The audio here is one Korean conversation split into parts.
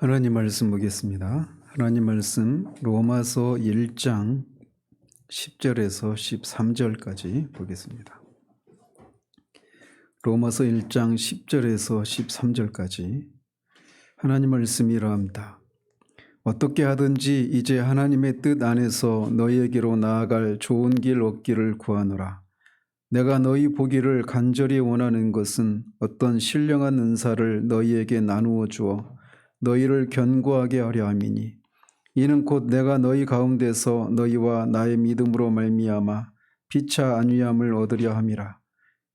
하나님 말씀 보겠습니다. 하나님 말씀 로마서 1장 10절에서 13절까지 보겠습니다. 로마서 1장 10절에서 13절까지 하나님 말씀이 이러합니다. 어떻게 하든지 이제 하나님의 뜻 안에서 너희에게로 나아갈 좋은 길 얻기를 구하노라. 내가 너희 보기를 간절히 원하는 것은 어떤 신령한 은사를 너희에게 나누어 주어 너희를 견고하게 하려 함이니 이는 곧 내가 너희 가운데서 너희와 나의 믿음으로 말미암아 피차 안위함을 얻으려 함이라.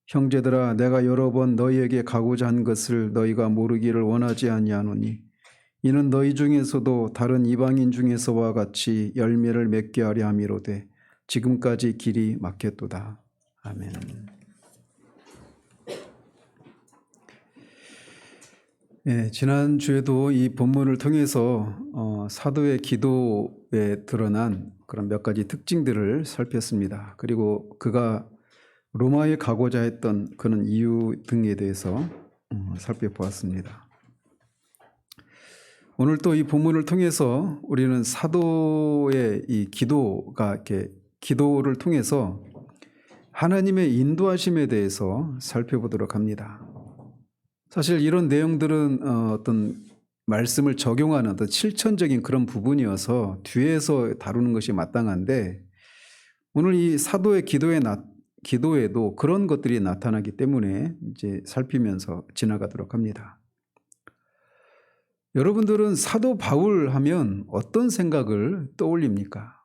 형제들아, 내가 여러 번 너희에게 가고자 한 것을 너희가 모르기를 원하지 아니하노니 이는 너희 중에서도 다른 이방인 중에서와 같이 열매를 맺게 하려 함이로되 지금까지 길이 막혔도다. 아멘. 지난주에도 이 본문을 통해서 사도의 기도에 드러난 그런 몇 가지 특징들을 살폈습니다. 그리고 그가 로마에 가고자 했던 그런 이유 등에 대해서 살펴보았습니다. 오늘 또 이 본문을 통해서 우리는 사도의 이 기도가 이렇게 기도를 통해서 하나님의 인도하심에 대해서 살펴보도록 합니다. 사실 이런 내용들은 어떤 말씀을 적용하는 어떤 실천적인 그런 부분이어서 뒤에서 다루는 것이 마땅한데 오늘 이 사도의 기도에도 그런 것들이 나타나기 때문에 이제 살피면서 지나가도록 합니다. 여러분들은 사도 바울 하면 어떤 생각을 떠올립니까?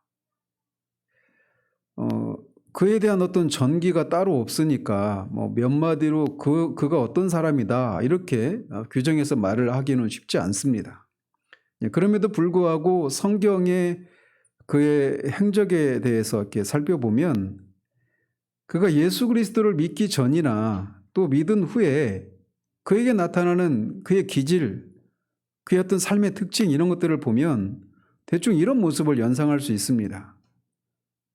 그에 대한 어떤 전기가 따로 없으니까 뭐 몇 마디로 그가 어떤 사람이다 이렇게 규정해서 말을 하기는 쉽지 않습니다. 그럼에도 불구하고 성경의 그의 행적에 대해서 이렇게 살펴보면 그가 예수 그리스도를 믿기 전이나 또 믿은 후에 그에게 나타나는 그의 기질, 그의 어떤 삶의 특징 이런 것들을 보면 대충 이런 모습을 연상할 수 있습니다.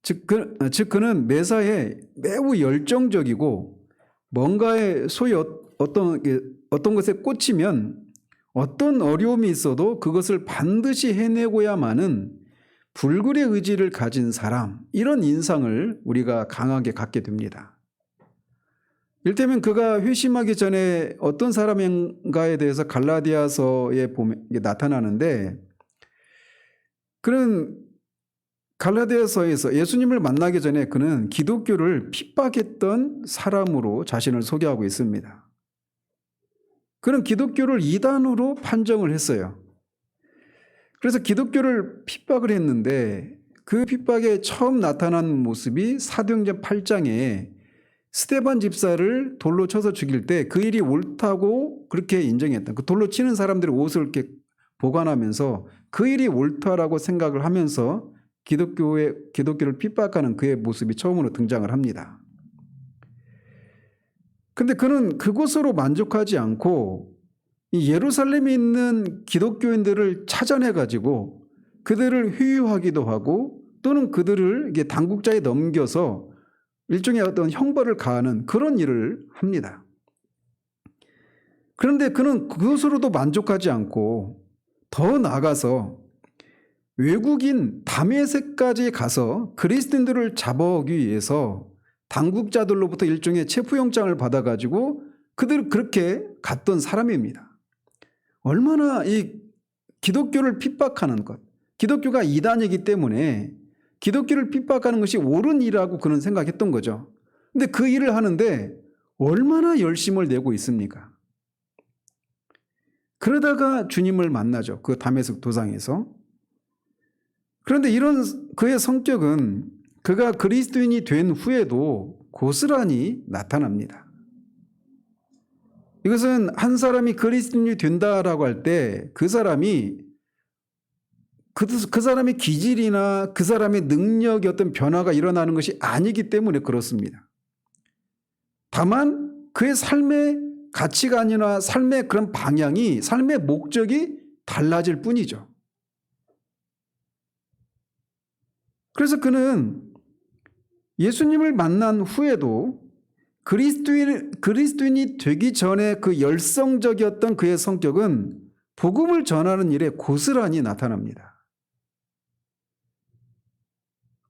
즉 그는 매사에 매우 열정적이고 뭔가에 소위 어떤 것에 꽂히면 어떤 어려움이 있어도 그것을 반드시 해내고야만은 불굴의 의지를 가진 사람, 이런 인상을 우리가 강하게 갖게 됩니다. 이를테면 그가 회심하기 전에 어떤 사람인가에 대해서 갈라디아서에 보면 나타나는데 그는 갈라디아서에서 예수님을 만나기 전에 그는 기독교를 핍박했던 사람으로 자신을 소개하고 있습니다. 그는 기독교를 이단으로 판정을 했어요. 그래서 기독교를 핍박을 했는데 그 핍박에 처음 나타난 모습이 사도행전 8장에 스데반 집사를 돌로 쳐서 죽일 때 그 일이 옳다고 그렇게 인정했다. 그 돌로 치는 사람들의 옷을 이렇게 보관하면서 그 일이 옳다라고 생각을 하면서 기독교를 핍박하는 그의 모습이 처음으로 등장을 합니다. 그런데 그는 그것으로 만족하지 않고 이 예루살렘에 있는 기독교인들을 찾아내가지고 그들을 회유하기도 하고 또는 그들을 이게 당국자에 넘겨서 일종의 어떤 형벌을 가하는 그런 일을 합니다. 그런데 그는 그것으로도 만족하지 않고 더 나아가서 외국인 다메섹까지 가서 그리스도인들을 잡아오기 위해서 당국자들로부터 일종의 체포영장을 받아가지고 그들을 그렇게 갔던 사람입니다. 얼마나 이 기독교를 핍박하는 것, 기독교가 이단이기 때문에 기독교를 핍박하는 것이 옳은 일이라고 그는 생각했던 거죠. 근데 그 일을 하는데 얼마나 열심을 내고 있습니까? 그러다가 주님을 만나죠. 그 다메섹 도상에서. 그런데 이런 그의 성격은 그가 그리스도인이 된 후에도 고스란히 나타납니다. 이것은 한 사람이 그리스도인이 된다라고 할 때 그 사람이 그 사람의 기질이나 그 사람의 능력의 어떤 변화가 일어나는 것이 아니기 때문에 그렇습니다. 다만 그의 삶의 가치관이나 삶의 그런 방향이, 삶의 목적이 달라질 뿐이죠. 그래서 그는 예수님을 만난 후에도 그리스도인이 되기 전에 그 열성적이었던 그의 성격은 복음을 전하는 일에 고스란히 나타납니다.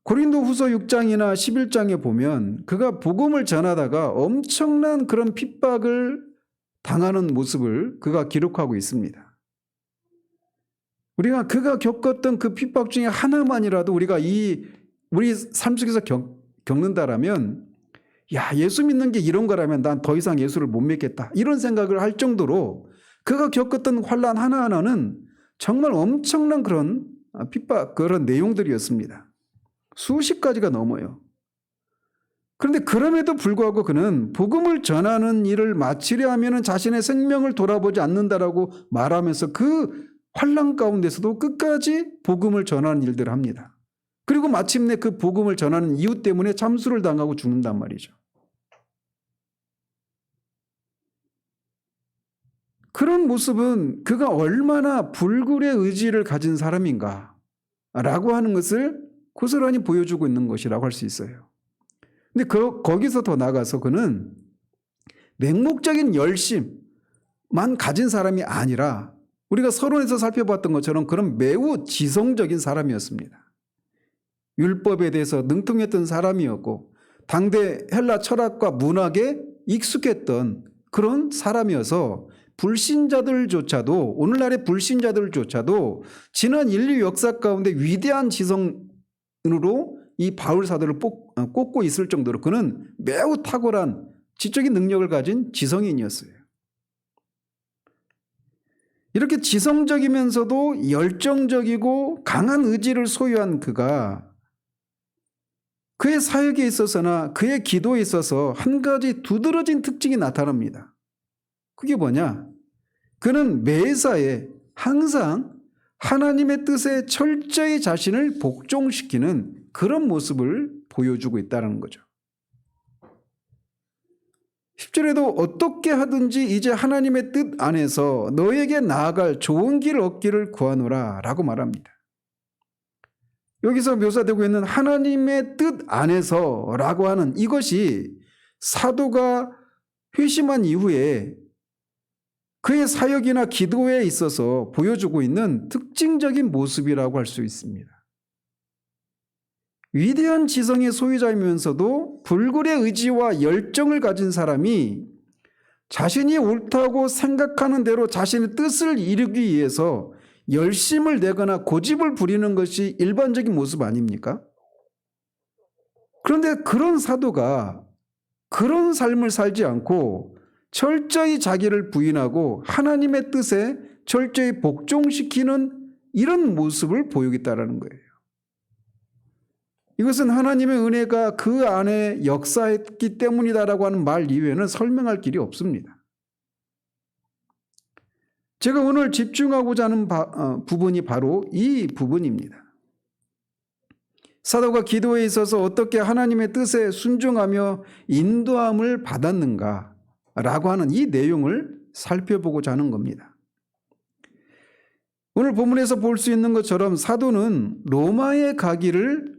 고린도후서 6장이나 11장에 보면 그가 복음을 전하다가 엄청난 그런 핍박을 당하는 모습을 그가 기록하고 있습니다. 우리가 그가 겪었던 그 핍박 중에 하나만이라도 우리가 우리 삶 속에서 겪는다라면, 야, 예수 믿는 게 이런 거라면 난 더 이상 예수를 못 믿겠다, 이런 생각을 할 정도로 그가 겪었던 환난 하나하나는 정말 엄청난 그런 핍박, 그런 내용들이었습니다. 수십 가지가 넘어요. 그런데 그럼에도 불구하고 그는 복음을 전하는 일을 마치려 하면 자신의 생명을 돌아보지 않는다라고 말하면서 그 환난 가운데서도 끝까지 복음을 전하는 일들을 합니다. 그리고 마침내 그 복음을 전하는 이유 때문에 참수를 당하고 죽는단 말이죠. 그런 모습은 그가 얼마나 불굴의 의지를 가진 사람인가 라고 하는 것을 고스란히 보여주고 있는 것이라고 할 수 있어요. 근데 거기서 더 나아가서 그는 맹목적인 열심만 가진 사람이 아니라 우리가 서론에서 살펴봤던 것처럼 그런 매우 지성적인 사람이었습니다. 율법에 대해서 능통했던 사람이었고 당대 헬라 철학과 문학에 익숙했던 그런 사람이어서 불신자들조차도, 오늘날의 불신자들조차도 지난 인류 역사 가운데 위대한 지성으로 이 바울 사도를 꼽고 있을 정도로 그는 매우 탁월한 지적인 능력을 가진 지성인이었어요. 이렇게 지성적이면서도 열정적이고 강한 의지를 소유한 그가 그의 사역에 있어서나 그의 기도에 있어서 한 가지 두드러진 특징이 나타납니다. 그게 뭐냐? 그는 매사에 항상 하나님의 뜻에 철저히 자신을 복종시키는 그런 모습을 보여주고 있다는 거죠. 10절에도 어떻게 하든지 이제 하나님의 뜻 안에서 너에게 나아갈 좋은 길 얻기를 구하노라 라고 말합니다. 여기서 묘사되고 있는 하나님의 뜻 안에서 라고 하는 이것이 사도가 회심한 이후에 그의 사역이나 기도에 있어서 보여주고 있는 특징적인 모습이라고 할 수 있습니다. 위대한 지성의 소유자이면서도 불굴의 의지와 열정을 가진 사람이 자신이 옳다고 생각하는 대로 자신의 뜻을 이루기 위해서 열심을 내거나 고집을 부리는 것이 일반적인 모습 아닙니까? 그런데 그런 사도가 그런 삶을 살지 않고 철저히 자기를 부인하고 하나님의 뜻에 철저히 복종시키는 이런 모습을 보이겠다라는 거예요. 이것은 하나님의 은혜가 그 안에 역사했기 때문이다라고 하는 말 이외에는 설명할 길이 없습니다. 제가 오늘 집중하고자 하는 부분이 바로 이 부분입니다. 사도가 기도에 있어서 어떻게 하나님의 뜻에 순종하며 인도함을 받았는가 라고 하는 이 내용을 살펴보고자 하는 겁니다. 오늘 본문에서 볼 수 있는 것처럼 사도는 로마에 가기를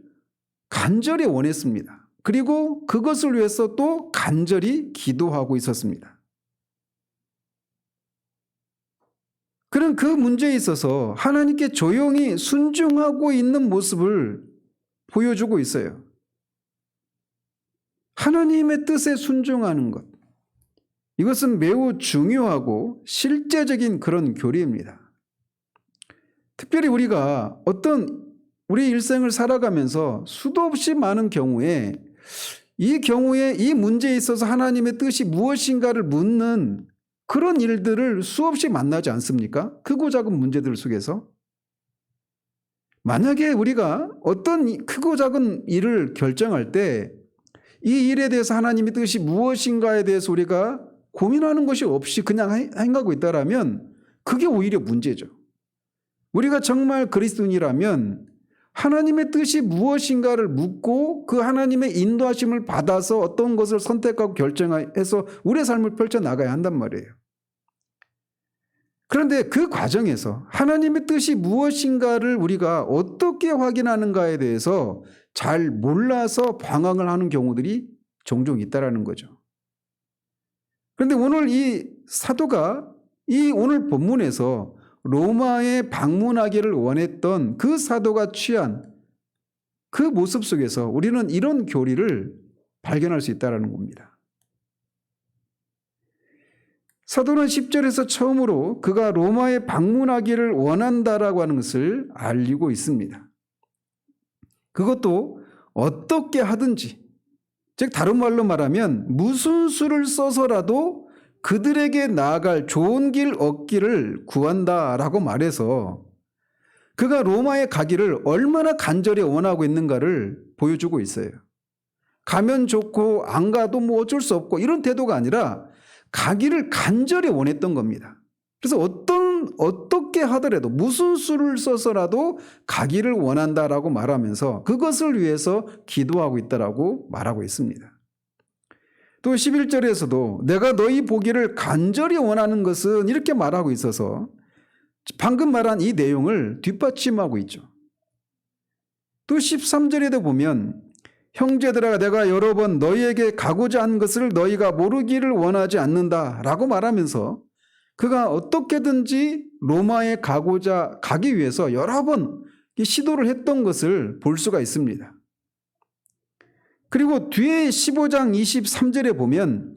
간절히 원했습니다. 그리고 그것을 위해서 또 간절히 기도하고 있었습니다. 그는 그 문제에 있어서 하나님께 조용히 순종하고 있는 모습을 보여주고 있어요. 하나님의 뜻에 순종하는 것, 이것은 매우 중요하고 실제적인 그런 교리입니다. 특별히 우리가 우리 일생을 살아가면서 수도 없이 많은 경우에 이 문제에 있어서 하나님의 뜻이 무엇인가를 묻는 그런 일들을 수없이 만나지 않습니까? 크고 작은 문제들 속에서. 만약에 우리가 어떤 크고 작은 일을 결정할 때 이 일에 대해서 하나님의 뜻이 무엇인가에 대해서 우리가 고민하는 것이 없이 그냥 행하고 있다라면 그게 오히려 문제죠. 우리가 정말 그리스도인이라면 하나님의 뜻이 무엇인가를 묻고 그 하나님의 인도하심을 받아서 어떤 것을 선택하고 결정해서 우리의 삶을 펼쳐나가야 한단 말이에요. 그런데 그 과정에서 하나님의 뜻이 무엇인가를 우리가 어떻게 확인하는가에 대해서 잘 몰라서 방황을 하는 경우들이 종종 있다라는 거죠. 그런데 오늘 이 사도가 이 오늘 본문에서 로마에 방문하기를 원했던 그 사도가 취한 그 모습 속에서 우리는 이런 교리를 발견할 수 있다는 겁니다. 사도는 10절에서 처음으로 그가 로마에 방문하기를 원한다라고 하는 것을 알리고 있습니다. 그것도 어떻게 하든지, 즉 다른 말로 말하면 무슨 수를 써서라도 그들에게 나아갈 좋은 길 얻기를 구한다라고 말해서 그가 로마에 가기를 얼마나 간절히 원하고 있는가를 보여주고 있어요. 가면 좋고 안 가도 뭐 어쩔 수 없고 이런 태도가 아니라 가기를 간절히 원했던 겁니다. 그래서 어떻게 하더라도 무슨 수를 써서라도 가기를 원한다라고 말하면서 그것을 위해서 기도하고 있다라고 말하고 있습니다. 또 11절에서도 내가 너희 보기를 간절히 원하는 것은 이렇게 말하고 있어서 방금 말한 이 내용을 뒷받침하고 있죠. 또 13절에도 보면 형제들아 내가 여러 번 너희에게 가고자 한 것을 너희가 모르기를 원하지 않는다라고 말하면서 그가 어떻게든지 로마에 가기 위해서 여러 번 시도를 했던 것을 볼 수가 있습니다. 그리고 뒤에 15장 23절에 보면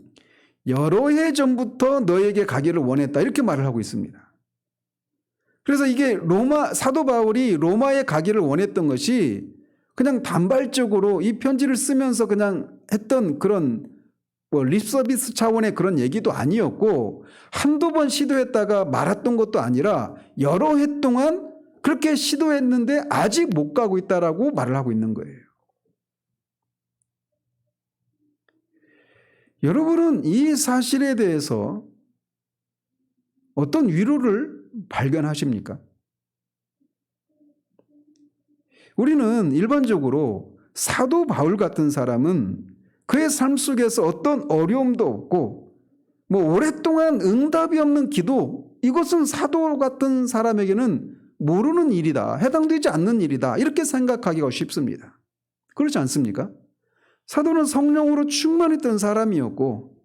여러 해 전부터 너에게 가기를 원했다 이렇게 말을 하고 있습니다. 그래서 이게 사도 바울이 로마에 가기를 원했던 것이 그냥 단발적으로 이 편지를 쓰면서 그냥 했던 그런 립서비스 차원의 그런 얘기도 아니었고 한두 번 시도했다가 말았던 것도 아니라 여러 해 동안 그렇게 시도했는데 아직 못 가고 있다라고 말을 하고 있는 거예요. 여러분은 이 사실에 대해서 어떤 위로를 발견하십니까? 우리는 일반적으로 사도 바울 같은 사람은 그의 삶 속에서 어떤 어려움도 없고 오랫동안 응답이 없는 기도, 이것은 사도 같은 사람에게는 모르는 일이다, 해당되지 않는 일이다 이렇게 생각하기가 쉽습니다. 그렇지 않습니까? 사도는 성령으로 충만했던 사람이었고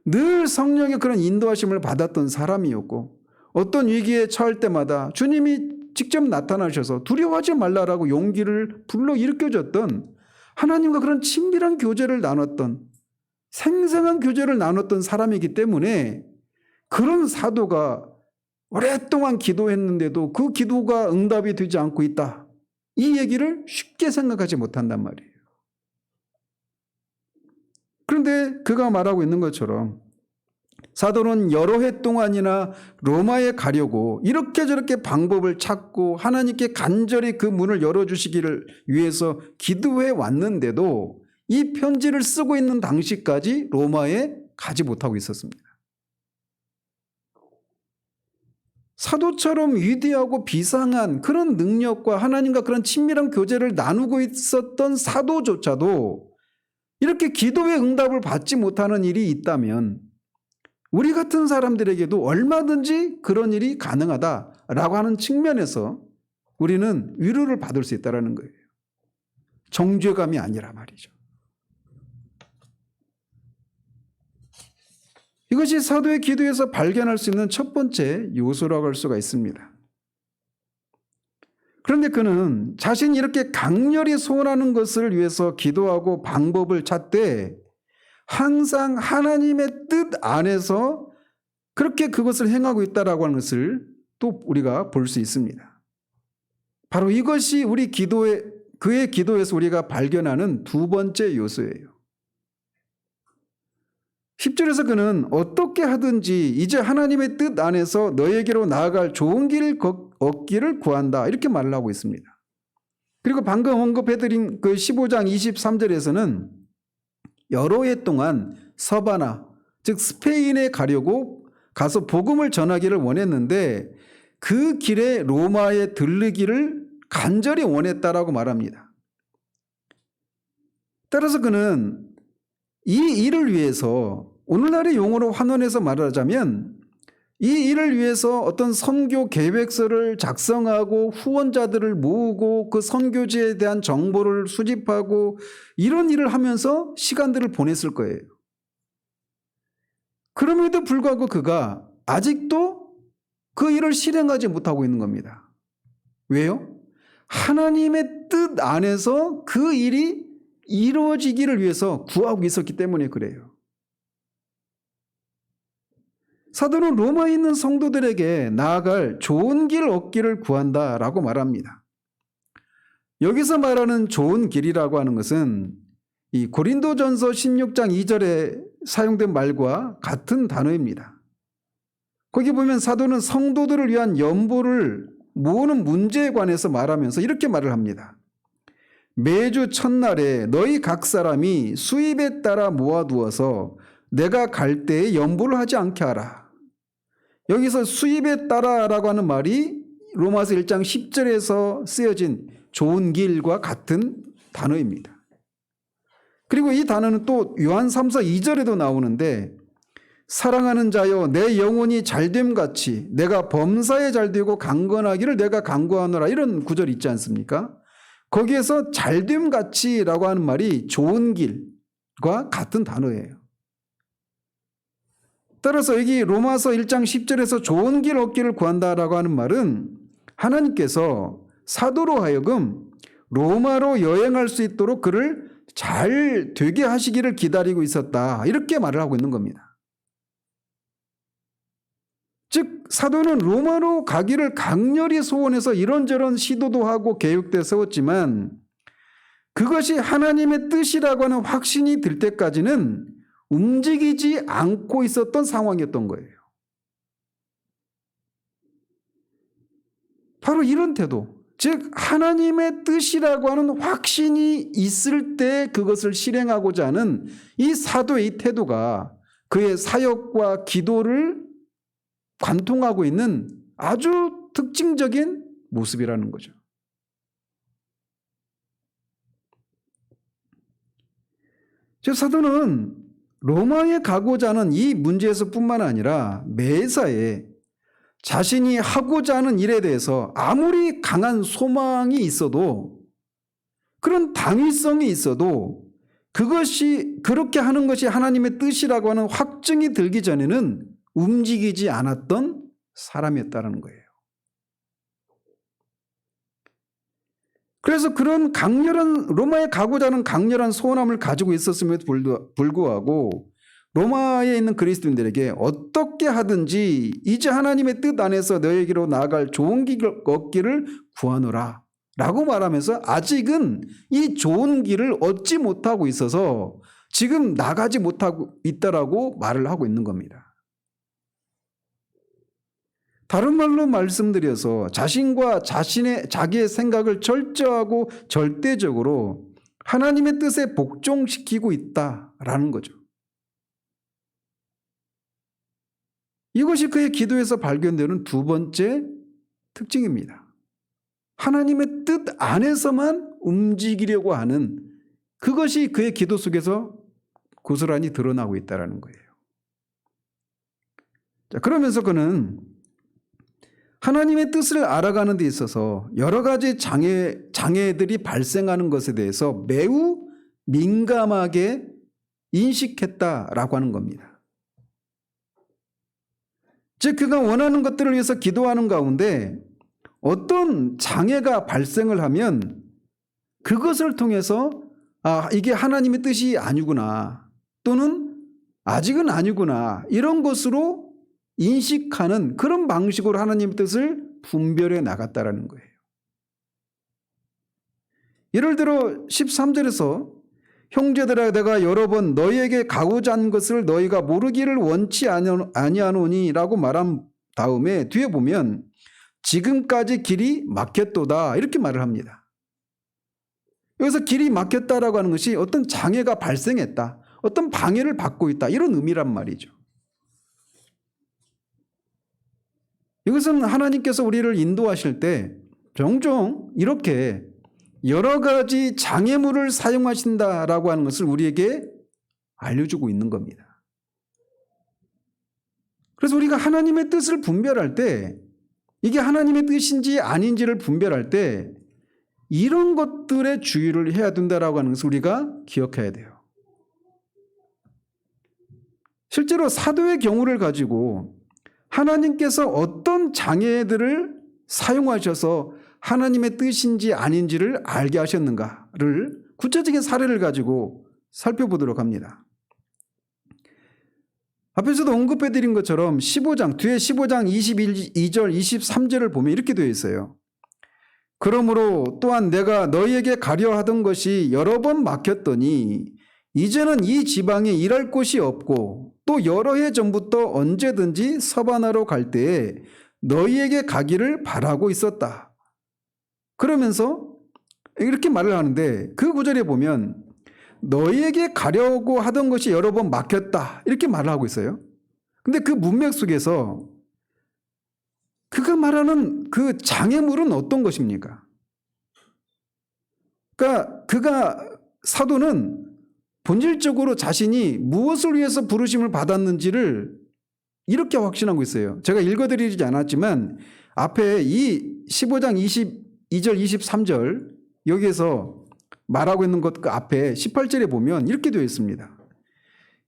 늘 성령의 그런 인도하심을 받았던 사람이었고 어떤 위기에 처할 때마다 주님이 직접 나타나셔서 두려워하지 말라라고 용기를 불러일으켜줬던 하나님과 그런 친밀한 교제를 나눴던 생생한 교제를 나눴던 사람이기 때문에 그런 사도가 오랫동안 기도했는데도 그 기도가 응답이 되지 않고 있다. 이 얘기를 쉽게 생각하지 못한단 말이에요. 그런데 그가 말하고 있는 것처럼 사도는 여러 해 동안이나 로마에 가려고 이렇게 저렇게 방법을 찾고 하나님께 간절히 그 문을 열어주시기를 위해서 기도해 왔는데도 이 편지를 쓰고 있는 당시까지 로마에 가지 못하고 있었습니다. 사도처럼 위대하고 비상한 그런 능력과 하나님과 그런 친밀한 교제를 나누고 있었던 사도조차도 이렇게 기도의 응답을 받지 못하는 일이 있다면 우리 같은 사람들에게도 얼마든지 그런 일이 가능하다라고 하는 측면에서 우리는 위로를 받을 수 있다는 거예요. 정죄감이 아니라 말이죠. 이것이 사도의 기도에서 발견할 수 있는 첫 번째 요소라고 할 수가 있습니다. 그런데 그는 자신이 이렇게 강렬히 소원하는 것을 위해서 기도하고 방법을 찾되 항상 하나님의 뜻 안에서 그렇게 그것을 행하고 있다라고 하는 것을 또 우리가 볼 수 있습니다. 바로 이것이 그의 기도에서 우리가 발견하는 두 번째 요소예요. 10절에서 그는 어떻게 하든지 이제 하나님의 뜻 안에서 너에게로 나아갈 좋은 길을 얻기를 구한다 이렇게 말을 하고 있습니다. 그리고 방금 언급해드린 그 15장 23절에서는 여러 해 동안 서바나 즉 스페인에 가려고 가서 복음을 전하기를 원했는데 그 길에 로마에 들르기를 간절히 원했다라고 말합니다. 따라서 그는 이 일을 위해서 오늘날의 용어로 환원해서 말하자면 이 일을 위해서 어떤 선교 계획서를 작성하고 후원자들을 모으고 그 선교지에 대한 정보를 수집하고 이런 일을 하면서 시간들을 보냈을 거예요. 그럼에도 불구하고 그가 아직도 그 일을 실행하지 못하고 있는 겁니다. 왜요? 하나님의 뜻 안에서 그 일이 이루어지기를 위해서 구하고 있었기 때문에 그래요. 사도는 로마에 있는 성도들에게 나아갈 좋은 길 얻기를 구한다라고 말합니다. 여기서 말하는 좋은 길이라고 하는 것은 이 고린도전서 16장 2절에 사용된 말과 같은 단어입니다. 거기 보면 사도는 성도들을 위한 연보를 모으는 문제에 관해서 말하면서 이렇게 말을 합니다. 매주 첫날에 너희 각 사람이 수입에 따라 모아두어서 내가 갈 때에 연보를 하지 않게 하라. 여기서 수입에 따라라고 하는 말이 로마서 1장 10절에서 쓰여진 좋은 길과 같은 단어입니다. 그리고 이 단어는 또 요한 3서 2절에도 나오는데 사랑하는 자여 내 영혼이 잘됨같이 내가 범사에 잘되고 강건하기를 내가 간구하노라 이런 구절 있지 않습니까? 거기에서 잘됨같이라고 하는 말이 좋은 길과 같은 단어예요. 따라서 여기 로마서 1장 10절에서 좋은 길 얻기를 구한다라고 하는 말은 하나님께서 사도로 하여금 로마로 여행할 수 있도록 그를 잘 되게 하시기를 기다리고 있었다. 이렇게 말을 하고 있는 겁니다. 즉 사도는 로마로 가기를 강렬히 소원해서 이런저런 시도도 하고 계획도 세웠지만 그것이 하나님의 뜻이라고 하는 확신이 들 때까지는 움직이지 않고 있었던 상황이었던 거예요. 바로 이런 태도, 즉 하나님의 뜻이라고 하는 확신이 있을 때 그것을 실행하고자 하는 이 사도의 이 태도가 그의 사역과 기도를 관통하고 있는 아주 특징적인 모습이라는 거죠. 즉 사도는 로마에 가고자 하는 이 문제에서 뿐만 아니라 매사에 자신이 하고자 하는 일에 대해서 아무리 강한 소망이 있어도 그런 당위성이 있어도 그것이 그렇게 하는 것이 하나님의 뜻이라고 하는 확증이 들기 전에는 움직이지 않았던 사람이었다는 거예요. 그래서 그런 강렬한 로마에 가고자 하는 강렬한 소원함을 가지고 있었음에도 불구하고 로마에 있는 그리스도인들에게 어떻게 하든지 이제 하나님의 뜻 안에서 너에게로 나아갈 좋은 길 얻기를 구하노라 라고 말하면서 아직은 이 좋은 길을 얻지 못하고 있어서 지금 나가지 못하고 있다라고 말을 하고 있는 겁니다. 다른 말로 말씀드려서 자신과 자기의 생각을 철저하고 절대적으로 하나님의 뜻에 복종시키고 있다라는 거죠. 이것이 그의 기도에서 발견되는 두 번째 특징입니다. 하나님의 뜻 안에서만 움직이려고 하는 그것이 그의 기도 속에서 고스란히 드러나고 있다는 거예요. 자, 그러면서 그는 하나님의 뜻을 알아가는 데 있어서 여러 가지 장애들이 발생하는 것에 대해서 매우 민감하게 인식했다라고 하는 겁니다. 즉 그가 원하는 것들을 위해서 기도하는 가운데 어떤 장애가 발생을 하면 그것을 통해서 이게 하나님의 뜻이 아니구나 또는 아직은 아니구나 이런 것으로 인식하는 그런 방식으로 하나님의 뜻을 분별해 나갔다라는 거예요. 예를 들어 13절에서 형제들아 내가 여러 번 너희에게 가고자 한 것을 너희가 모르기를 원치 아니하노니 라고 말한 다음에 뒤에 보면 지금까지 길이 막혔도다 이렇게 말을 합니다. 여기서 길이 막혔다라고 하는 것이 어떤 장애가 발생했다, 어떤 방해를 받고 있다 이런 의미란 말이죠. 이것은 하나님께서 우리를 인도하실 때 종종 이렇게 여러 가지 장애물을 사용하신다라고 하는 것을 우리에게 알려주고 있는 겁니다. 그래서 우리가 하나님의 뜻을 분별할 때 이게 하나님의 뜻인지 아닌지를 분별할 때 이런 것들에 주의를 해야 된다라고 하는 것을 우리가 기억해야 돼요. 실제로 사도의 경우를 가지고 하나님께서 어떤 장애들을 사용하셔서 하나님의 뜻인지 아닌지를 알게 하셨는가를 구체적인 사례를 가지고 살펴보도록 합니다. 앞에서도 언급해 드린 것처럼 15장, 뒤에 15장 22절, 23절을 보면 이렇게 되어 있어요. 그러므로 또한 내가 너희에게 가려 하던 것이 여러 번 막혔더니 이제는 이 지방에 일할 곳이 없고 또 여러 해 전부터 언제든지 서바나로 갈 때에 너희에게 가기를 바라고 있었다. 그러면서 이렇게 말을 하는데 그 구절에 보면 너희에게 가려고 하던 것이 여러 번 막혔다 이렇게 말을 하고 있어요. 근데 그 문맥 속에서 그가 말하는 그 장애물은 어떤 것입니까? 그러니까 사도는 본질적으로 자신이 무엇을 위해서 부르심을 받았는지를 이렇게 확신하고 있어요. 제가 읽어드리지 않았지만 앞에 이 15장 22절 23절 여기에서 말하고 있는 것 그 앞에 18절에 보면 이렇게 되어 있습니다.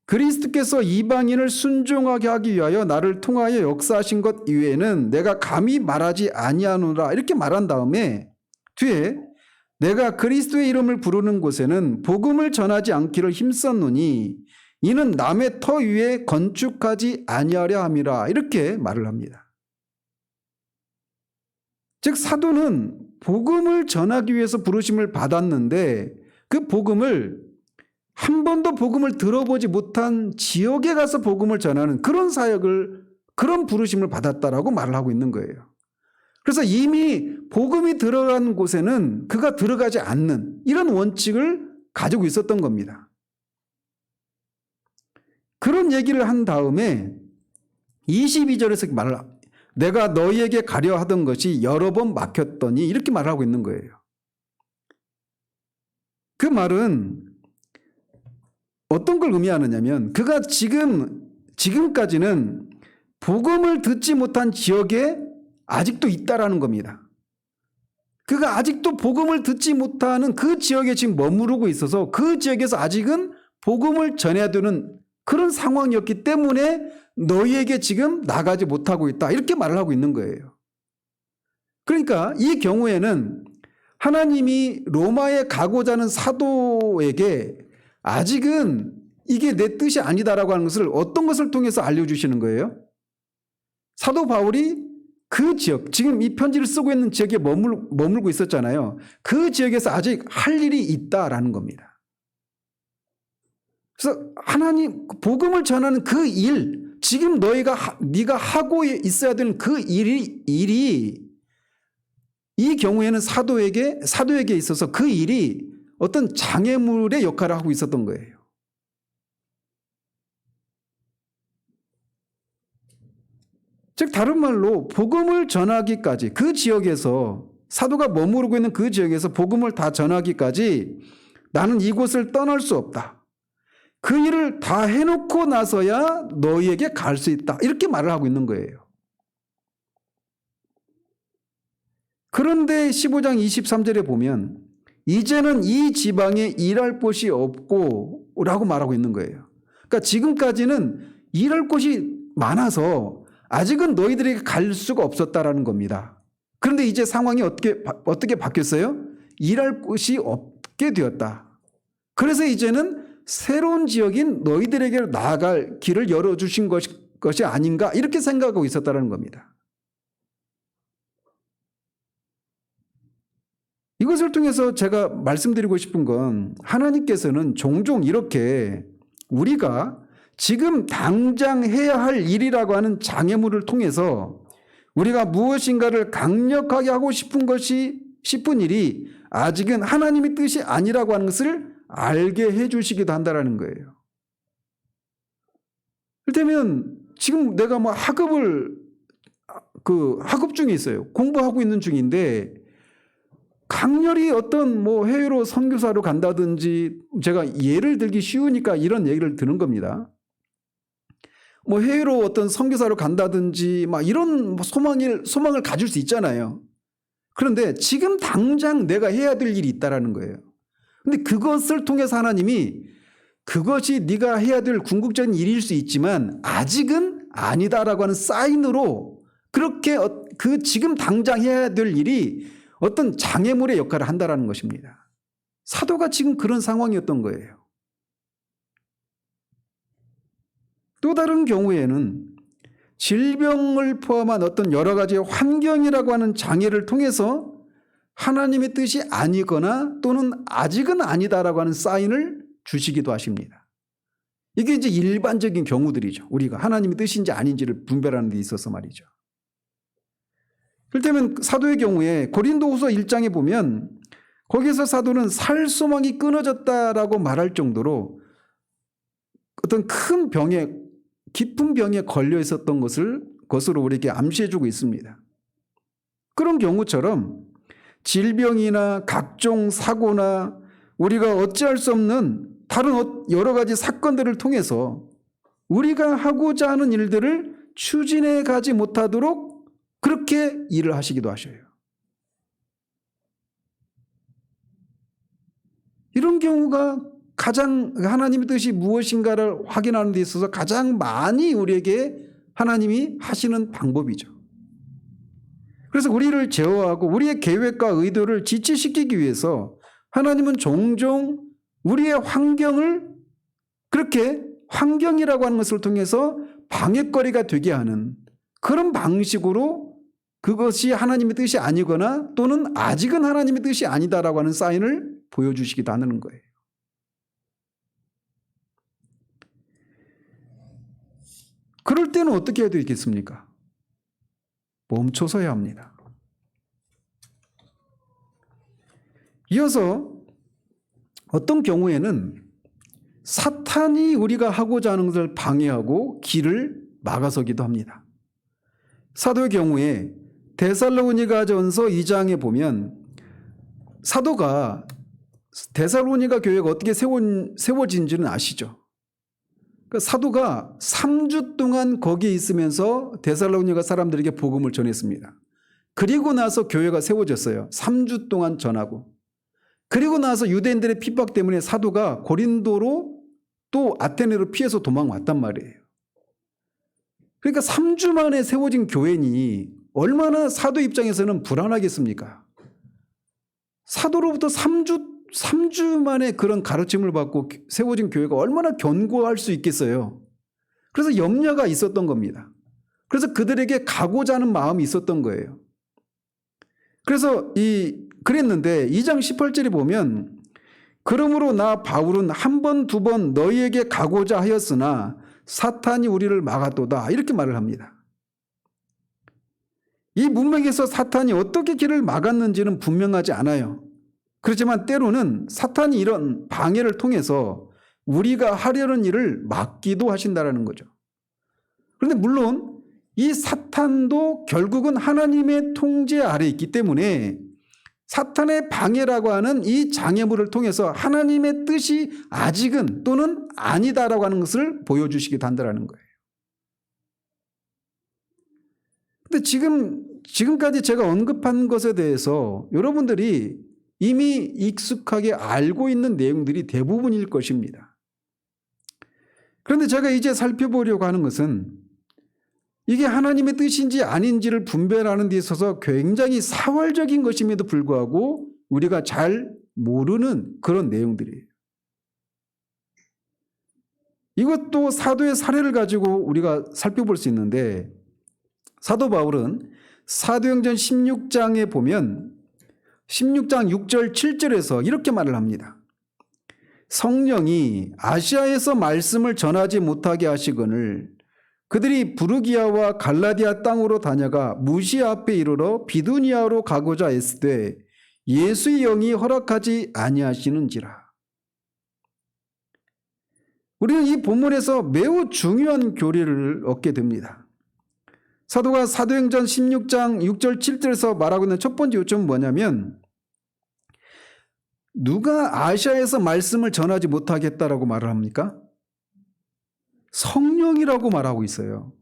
그리스도께서 이방인을 순종하게 하기 위하여 나를 통하여 역사하신 것 이외에는 내가 감히 말하지 아니하노라 이렇게 말한 다음에 뒤에 내가 그리스도의 이름을 부르는 곳에는 복음을 전하지 않기를 힘썼노니 이는 남의 터 위에 건축하지 아니하려 함이라 이렇게 말을 합니다. 즉 사도는 복음을 전하기 위해서 부르심을 받았는데 그 복음을 한 번도 복음을 들어보지 못한 지역에 가서 복음을 전하는 그런 사역을 그런 부르심을 받았다라고 말을 하고 있는 거예요. 그래서 이미 복음이 들어간 곳에는 그가 들어가지 않는 이런 원칙을 가지고 있었던 겁니다. 그런 얘기를 한 다음에 22절에서 말을 내가 너희에게 가려 하던 것이 여러 번 막혔더니 이렇게 말하고 있는 거예요. 그 말은 어떤 걸 의미하느냐면 그가 지금까지는 복음을 듣지 못한 지역에 아직도 있다라는 겁니다. 그가 아직도 복음을 듣지 못하는 그 지역에 지금 머무르고 있어서 그 지역에서 아직은 복음을 전해야 되는 그런 상황이었기 때문에 너희에게 지금 나가지 못하고 있다 이렇게 말을 하고 있는 거예요. 그러니까 이 경우에는 하나님이 로마에 가고자 하는 사도에게 아직은 이게 내 뜻이 아니다라고 하는 것을 어떤 것을 통해서 알려주시는 거예요? 사도 바울이 그 지역, 지금 이 편지를 쓰고 있는 지역에 머물고 있었잖아요. 그 지역에서 아직 할 일이 있다라는 겁니다. 그래서 하나님 복음을 전하는 그 일, 지금 네가 하고 있어야 되는 그 일이 이 경우에는 사도에게 있어서 그 일이 어떤 장애물의 역할을 하고 있었던 거예요. 즉 다른 말로 복음을 전하기까지 그 지역에서 사도가 머무르고 있는 그 지역에서 복음을 다 전하기까지 나는 이곳을 떠날 수 없다. 그 일을 다 해놓고 나서야 너희에게 갈 수 있다. 이렇게 말을 하고 있는 거예요. 그런데 15장 23절에 보면 이제는 이 지방에 일할 곳이 없고 라고 말하고 있는 거예요. 그러니까 지금까지는 일할 곳이 많아서 아직은 너희들에게 갈 수가 없었다라는 겁니다. 그런데 이제 상황이 어떻게 바뀌었어요? 일할 곳이 없게 되었다. 그래서 이제는 새로운 지역인 너희들에게 나아갈 길을 열어주신 것이 아닌가 이렇게 생각하고 있었다는 겁니다. 이것을 통해서 제가 말씀드리고 싶은 건 하나님께서는 종종 이렇게 우리가 지금 당장 해야 할 일이라고 하는 장애물을 통해서 우리가 무엇인가를 강력하게 하고 싶은 일이 아직은 하나님의 뜻이 아니라고 하는 것을 알게 해주시기도 한다는 거예요. 이를테면 지금 내가 학업 중에 있어요. 공부하고 있는 중인데 강렬히 어떤 해외로 선교사로 간다든지 제가 예를 들기 쉬우니까 이런 얘기를 드는 겁니다. 해외로 어떤 선교사로 간다든지 이런 소망을 가질 수 있잖아요. 그런데 지금 당장 내가 해야 될 일이 있다라는 거예요. 근데 그것을 통해서 하나님이 그것이 네가 해야 될 궁극적인 일일 수 있지만 아직은 아니다라고 하는 사인으로 그렇게 그 지금 당장 해야 될 일이 어떤 장애물의 역할을 한다라는 것입니다. 사도가 지금 그런 상황이었던 거예요. 또 다른 경우에는 질병을 포함한 어떤 여러 가지의 환경이라고 하는 장애를 통해서 하나님의 뜻이 아니거나 또는 아직은 아니다라고 하는 사인을 주시기도 하십니다. 이게 이제 일반적인 경우들이죠. 우리가 하나님의 뜻인지 아닌지를 분별하는 데 있어서 말이죠. 그렇다면 사도의 경우에 고린도후서 1장에 보면 거기서 사도는 살 소망이 끊어졌다라고 말할 정도로 어떤 큰 병에, 깊은 병에 걸려 있었던 것으로 우리에게 암시해주고 있습니다. 그런 경우처럼 질병이나 각종 사고나 우리가 어찌할 수 없는 다른 여러 가지 사건들을 통해서 우리가 하고자 하는 일들을 추진해 가지 못하도록 그렇게 일을 하시기도 하셔요. 이런 경우가 가장 하나님의 뜻이 무엇인가를 확인하는 데 있어서 가장 많이 우리에게 하나님이 하시는 방법이죠. 그래서 우리를 제어하고 우리의 계획과 의도를 지체시키기 위해서 하나님은 종종 우리의 환경을 그렇게 환경이라고 하는 것을 통해서 방해거리가 되게 하는 그런 방식으로 그것이 하나님의 뜻이 아니거나 또는 아직은 하나님의 뜻이 아니다라고 하는 사인을 보여주시기도 하는 거예요. 그럴 때는 어떻게 해야 되겠습니까? 멈춰서야 합니다. 이어서 어떤 경우에는 사탄이 우리가 하고자 하는 것을 방해하고 길을 막아서기도 합니다. 사도의 경우에 데살로니가전서 2장에 보면 사도가 데살로니가 교회가 어떻게 세워진지는 아시죠? 그러니까 사도가 3주 동안 거기에 있으면서 데살로니가 사람들에게 복음을 전했습니다. 그리고 나서 교회가 세워졌어요. 3주 동안 전하고. 그리고 나서 유대인들의 핍박 때문에 사도가 고린도로 또 아테네로 피해서 도망왔단 말이에요. 그러니까 3주 만에 세워진 교회니 얼마나 사도 입장에서는 불안하겠습니까? 사도로부터 3주 만에 그런 가르침을 받고 세워진 교회가 얼마나 견고할 수 있겠어요. 그래서 염려가 있었던 겁니다. 그래서 그들에게 가고자 하는 마음이 있었던 거예요. 그래서 그랬는데 2장 18절에 보면 그러므로 나 바울은 한 번, 두 번 너희에게 가고자 하였으나 사탄이 우리를 막았도다 이렇게 말을 합니다. 이 문맥에서 사탄이 어떻게 길을 막았는지는 분명하지 않아요. 그렇지만 때로는 사탄이 이런 방해를 통해서 우리가 하려는 일을 막기도 하신다는 거죠. 그런데 물론 이 사탄도 결국은 하나님의 통제 아래에 있기 때문에 사탄의 방해라고 하는 이 장애물을 통해서 하나님의 뜻이 아직은 또는 아니다라고 하는 것을 보여주시기도 한다는 거예요. 근데 지금까지 제가 언급한 것에 대해서 여러분들이 이미 익숙하게 알고 있는 내용들이 대부분일 것입니다. 그런데 제가 이제 살펴보려고 하는 것은 이게 하나님의 뜻인지 아닌지를 분별하는 데 있어서 굉장히 사활적인 것임에도 불구하고 우리가 잘 모르는 그런 내용들이에요. 이것도 사도의 사례를 가지고 우리가 살펴볼 수 있는데 사도 바울은 사도행전 16장에 보면 16장 6절 7절에서 이렇게 말을 합니다. 성령이 아시아에서 말씀을 전하지 못하게 하시거늘 그들이 부르기아와 갈라디아 땅으로 다녀가 무시아 앞에 이르러 비두니아로 가고자 애쓰되 예수의 영이 허락하지 아니하시는지라. 우리는 이 본문에서 매우 중요한 교리를 얻게 됩니다. 사도가 사도행전 16장 6절 7절에서 말하고 있는 첫 번째 요점은 뭐냐면 누가 아시아에서 말씀을 전하지 못하겠다라고 말을 합니까? 성령이라고 말하고 있어요.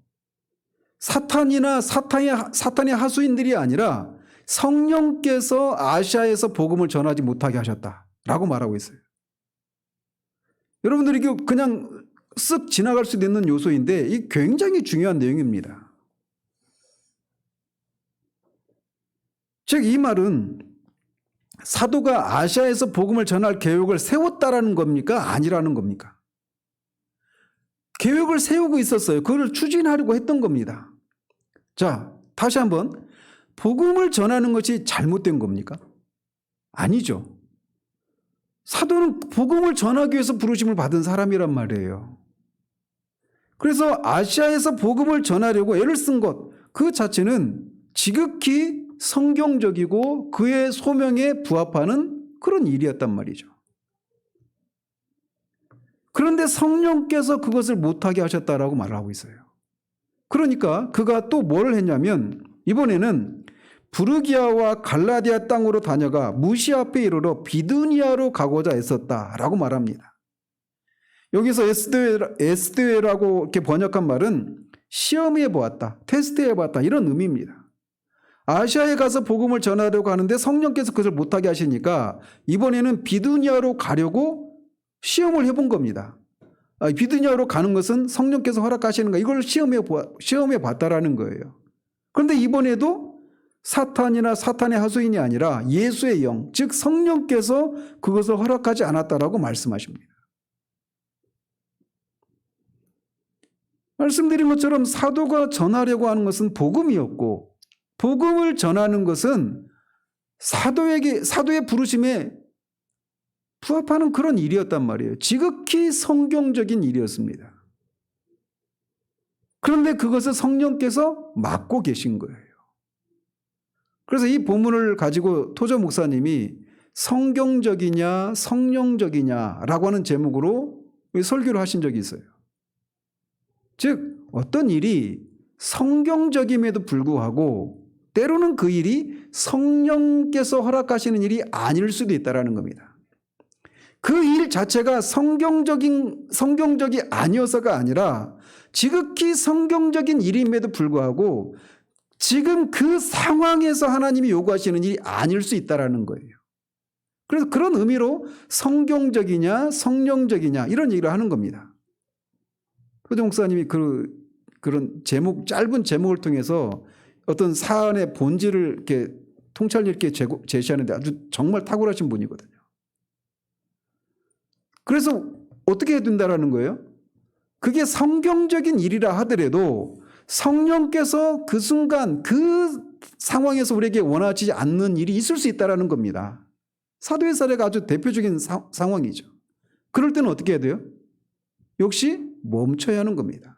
사탄이나 사탄의 하수인들이 아니라 성령께서 아시아에서 복음을 전하지 못하게 하셨다라고 말하고 있어요. 여러분들이 그냥 쓱 지나갈 수도 있는 요소인데 이 굉장히 중요한 내용입니다. 즉 이 말은 사도가 아시아에서 복음을 전할 계획을 세웠다라는 겁니까? 아니라는 겁니까? 계획을 세우고 있었어요. 그걸 추진하려고 했던 겁니다. 자, 다시 한번, 복음을 전하는 것이 잘못된 겁니까? 아니죠. 사도는 복음을 전하기 위해서 부르심을 받은 사람이란 말이에요. 그래서 아시아에서 복음을 전하려고 애를 쓴 것, 그 자체는 지극히 성경적이고 그의 소명에 부합하는 그런 일이었단 말이죠. 그런데 성령께서 그것을 못하게 하셨다라고 말을 하고 있어요. 그러니까 그가 또 뭘 했냐면 이번에는 부르기아와 갈라디아 땅으로 다녀가 무시 앞에 이르러 비두니아로 가고자 했었다라고 말합니다. 여기서 에스드웨라고 이렇게 번역한 말은 시험해 보았다, 테스트해 보았다 이런 의미입니다. 아시아에 가서 복음을 전하려고 하는데 성령께서 그것을 못하게 하시니까 이번에는 비두니아로 가려고 시험을 해본 겁니다. 비두니아로 가는 것은 성령께서 허락하시는가 이걸 시험해 봤다라는 거예요. 그런데 이번에도 사탄이나 사탄의 하수인이 아니라 예수의 영, 즉 성령께서 그것을 허락하지 않았다라고 말씀하십니다. 말씀드린 것처럼 사도가 전하려고 하는 것은 복음이었고 복음을 전하는 것은 사도의 부르심에 부합하는 그런 일이었단 말이에요. 지극히 성경적인 일이었습니다. 그런데 그것을 성령께서 막고 계신 거예요. 그래서 이 본문을 가지고 토저 목사님이 성경적이냐 성령적이냐라고 하는 제목으로 설교를 하신 적이 있어요. 즉 어떤 일이 성경적임에도 불구하고 때로는 그 일이 성령께서 허락하시는 일이 아닐 수도 있다는 겁니다. 그 일 자체가 성경적이 아니어서가 아니라 지극히 성경적인 일임에도 불구하고 지금 그 상황에서 하나님이 요구하시는 일이 아닐 수 있다는 거예요. 그래서 그런 의미로 성경적이냐 성령적이냐 이런 얘기를 하는 겁니다. 토저 목사님이 그런 짧은 제목을 통해서 어떤 사안의 본질을 이렇게 통찰력 있게 제시하는데 아주 정말 탁월하신 분이거든요. 그래서 어떻게 해야 된다라는 거예요? 그게 성경적인 일이라 하더라도 성령께서 그 순간 그 상황에서 우리에게 원하지 않는 일이 있을 수 있다는 겁니다. 사도의 사례가 아주 대표적인 상황이죠. 그럴 때는 어떻게 해야 돼요? 역시 멈춰야 하는 겁니다.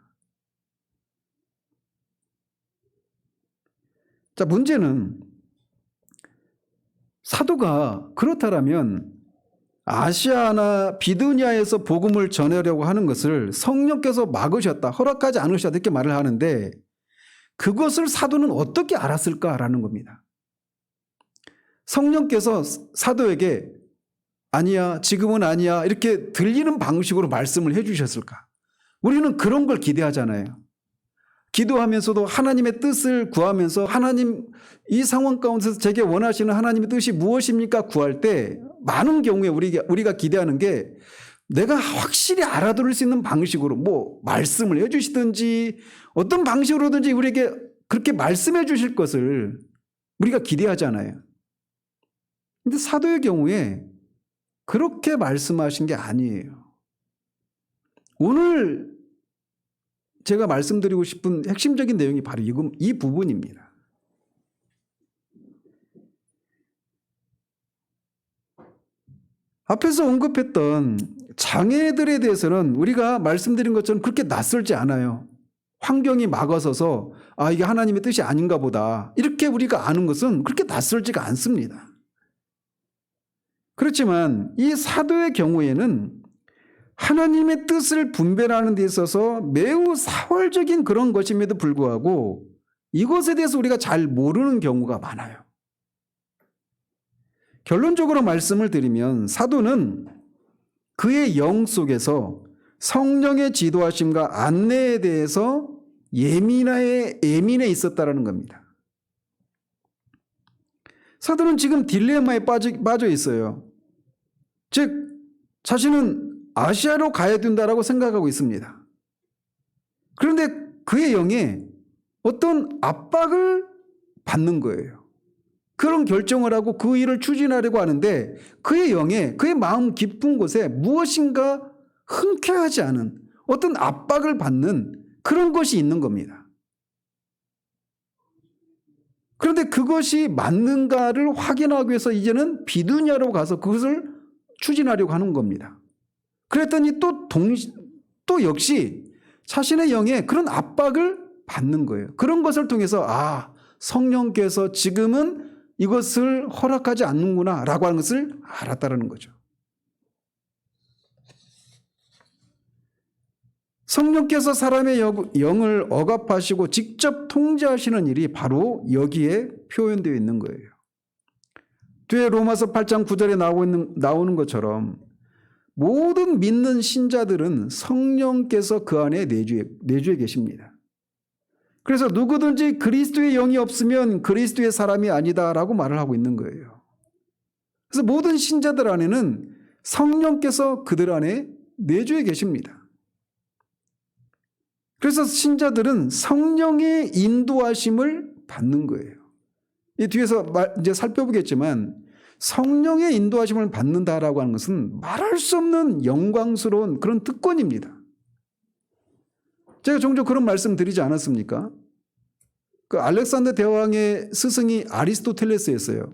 자, 문제는 사도가 그렇다면 아시아나 비두니아에서 복음을 전하려고 하는 것을 성령께서 막으셨다, 허락하지 않으셨다 이렇게 말을 하는데 그것을 사도는 어떻게 알았을까라는 겁니다. 성령께서 사도에게 아니야, 지금은 아니야 이렇게 들리는 방식으로 말씀을 해주셨을까? 우리는 그런 걸 기대하잖아요. 기도하면서도 하나님의 뜻을 구하면서 하나님 이 상황 가운데서 제게 원하시는 하나님의 뜻이 무엇입니까? 구할 때 많은 경우에 우리가 기대하는 게 내가 확실히 알아들을 수 있는 방식으로 뭐 말씀을 해주시든지 어떤 방식으로든지 우리에게 그렇게 말씀해 주실 것을 우리가 기대하잖아요. 근데 사도의 경우에 그렇게 말씀하신 게 아니에요. 오늘 제가 말씀드리고 싶은 핵심적인 내용이 바로 이 부분입니다. 앞에서 언급했던 장애들에 대해서는 우리가 말씀드린 것처럼 그렇게 낯설지 않아요. 환경이 막아서서 이게 하나님의 뜻이 아닌가 보다 이렇게 우리가 아는 것은 그렇게 낯설지가 않습니다. 그렇지만 이 사도의 경우에는 하나님의 뜻을 분별하는 데 있어서 매우 사월적인 그런 것임에도 불구하고 이것에 대해서 우리가 잘 모르는 경우가 많아요. 결론적으로 말씀을 드리면 사도는 그의 영 속에서 성령의 지도하심과 안내에 대해서 예민해 있었다는 겁니다. 사도는 지금 딜레마에 빠져 있어요. 즉 자신은 아시아로 가야 된다라고 생각하고 있습니다. 그런데 그의 영에 어떤 압박을 받는 거예요. 그런 결정을 하고 그 일을 추진하려고 하는데 그의 영에, 그의 마음 깊은 곳에 무엇인가 흔쾌하지 않은 어떤 압박을 받는 그런 것이 있는 겁니다. 그런데 그것이 맞는가를 확인하기 위해서 이제는 비두냐로 가서 그것을 추진하려고 하는 겁니다. 그랬더니 또 역시 자신의 영에 그런 압박을 받는 거예요. 그런 것을 통해서 성령께서 지금은 이것을 허락하지 않는구나 라고 하는 것을 알았다는 거죠. 성령께서 사람의 영을 억압하시고 직접 통제하시는 일이 바로 여기에 표현되어 있는 거예요. 뒤에 로마서 8장 9절에 나오는 것처럼 모든 믿는 신자들은 성령께서 그 안에 내주에 계십니다. 그래서 누구든지 그리스도의 영이 없으면 그리스도의 사람이 아니다라고 말을 하고 있는 거예요. 그래서 모든 신자들 안에는 성령께서 그들 안에 내주에 계십니다. 그래서 신자들은 성령의 인도하심을 받는 거예요. 이 뒤에서 이제 살펴보겠지만 성령의 인도하심을 받는다라고 하는 것은 말할 수 없는 영광스러운 그런 특권입니다. 제가 종종 그런 말씀 드리지 않았습니까? 그 알렉산더 대왕의 스승이 아리스토텔레스였어요.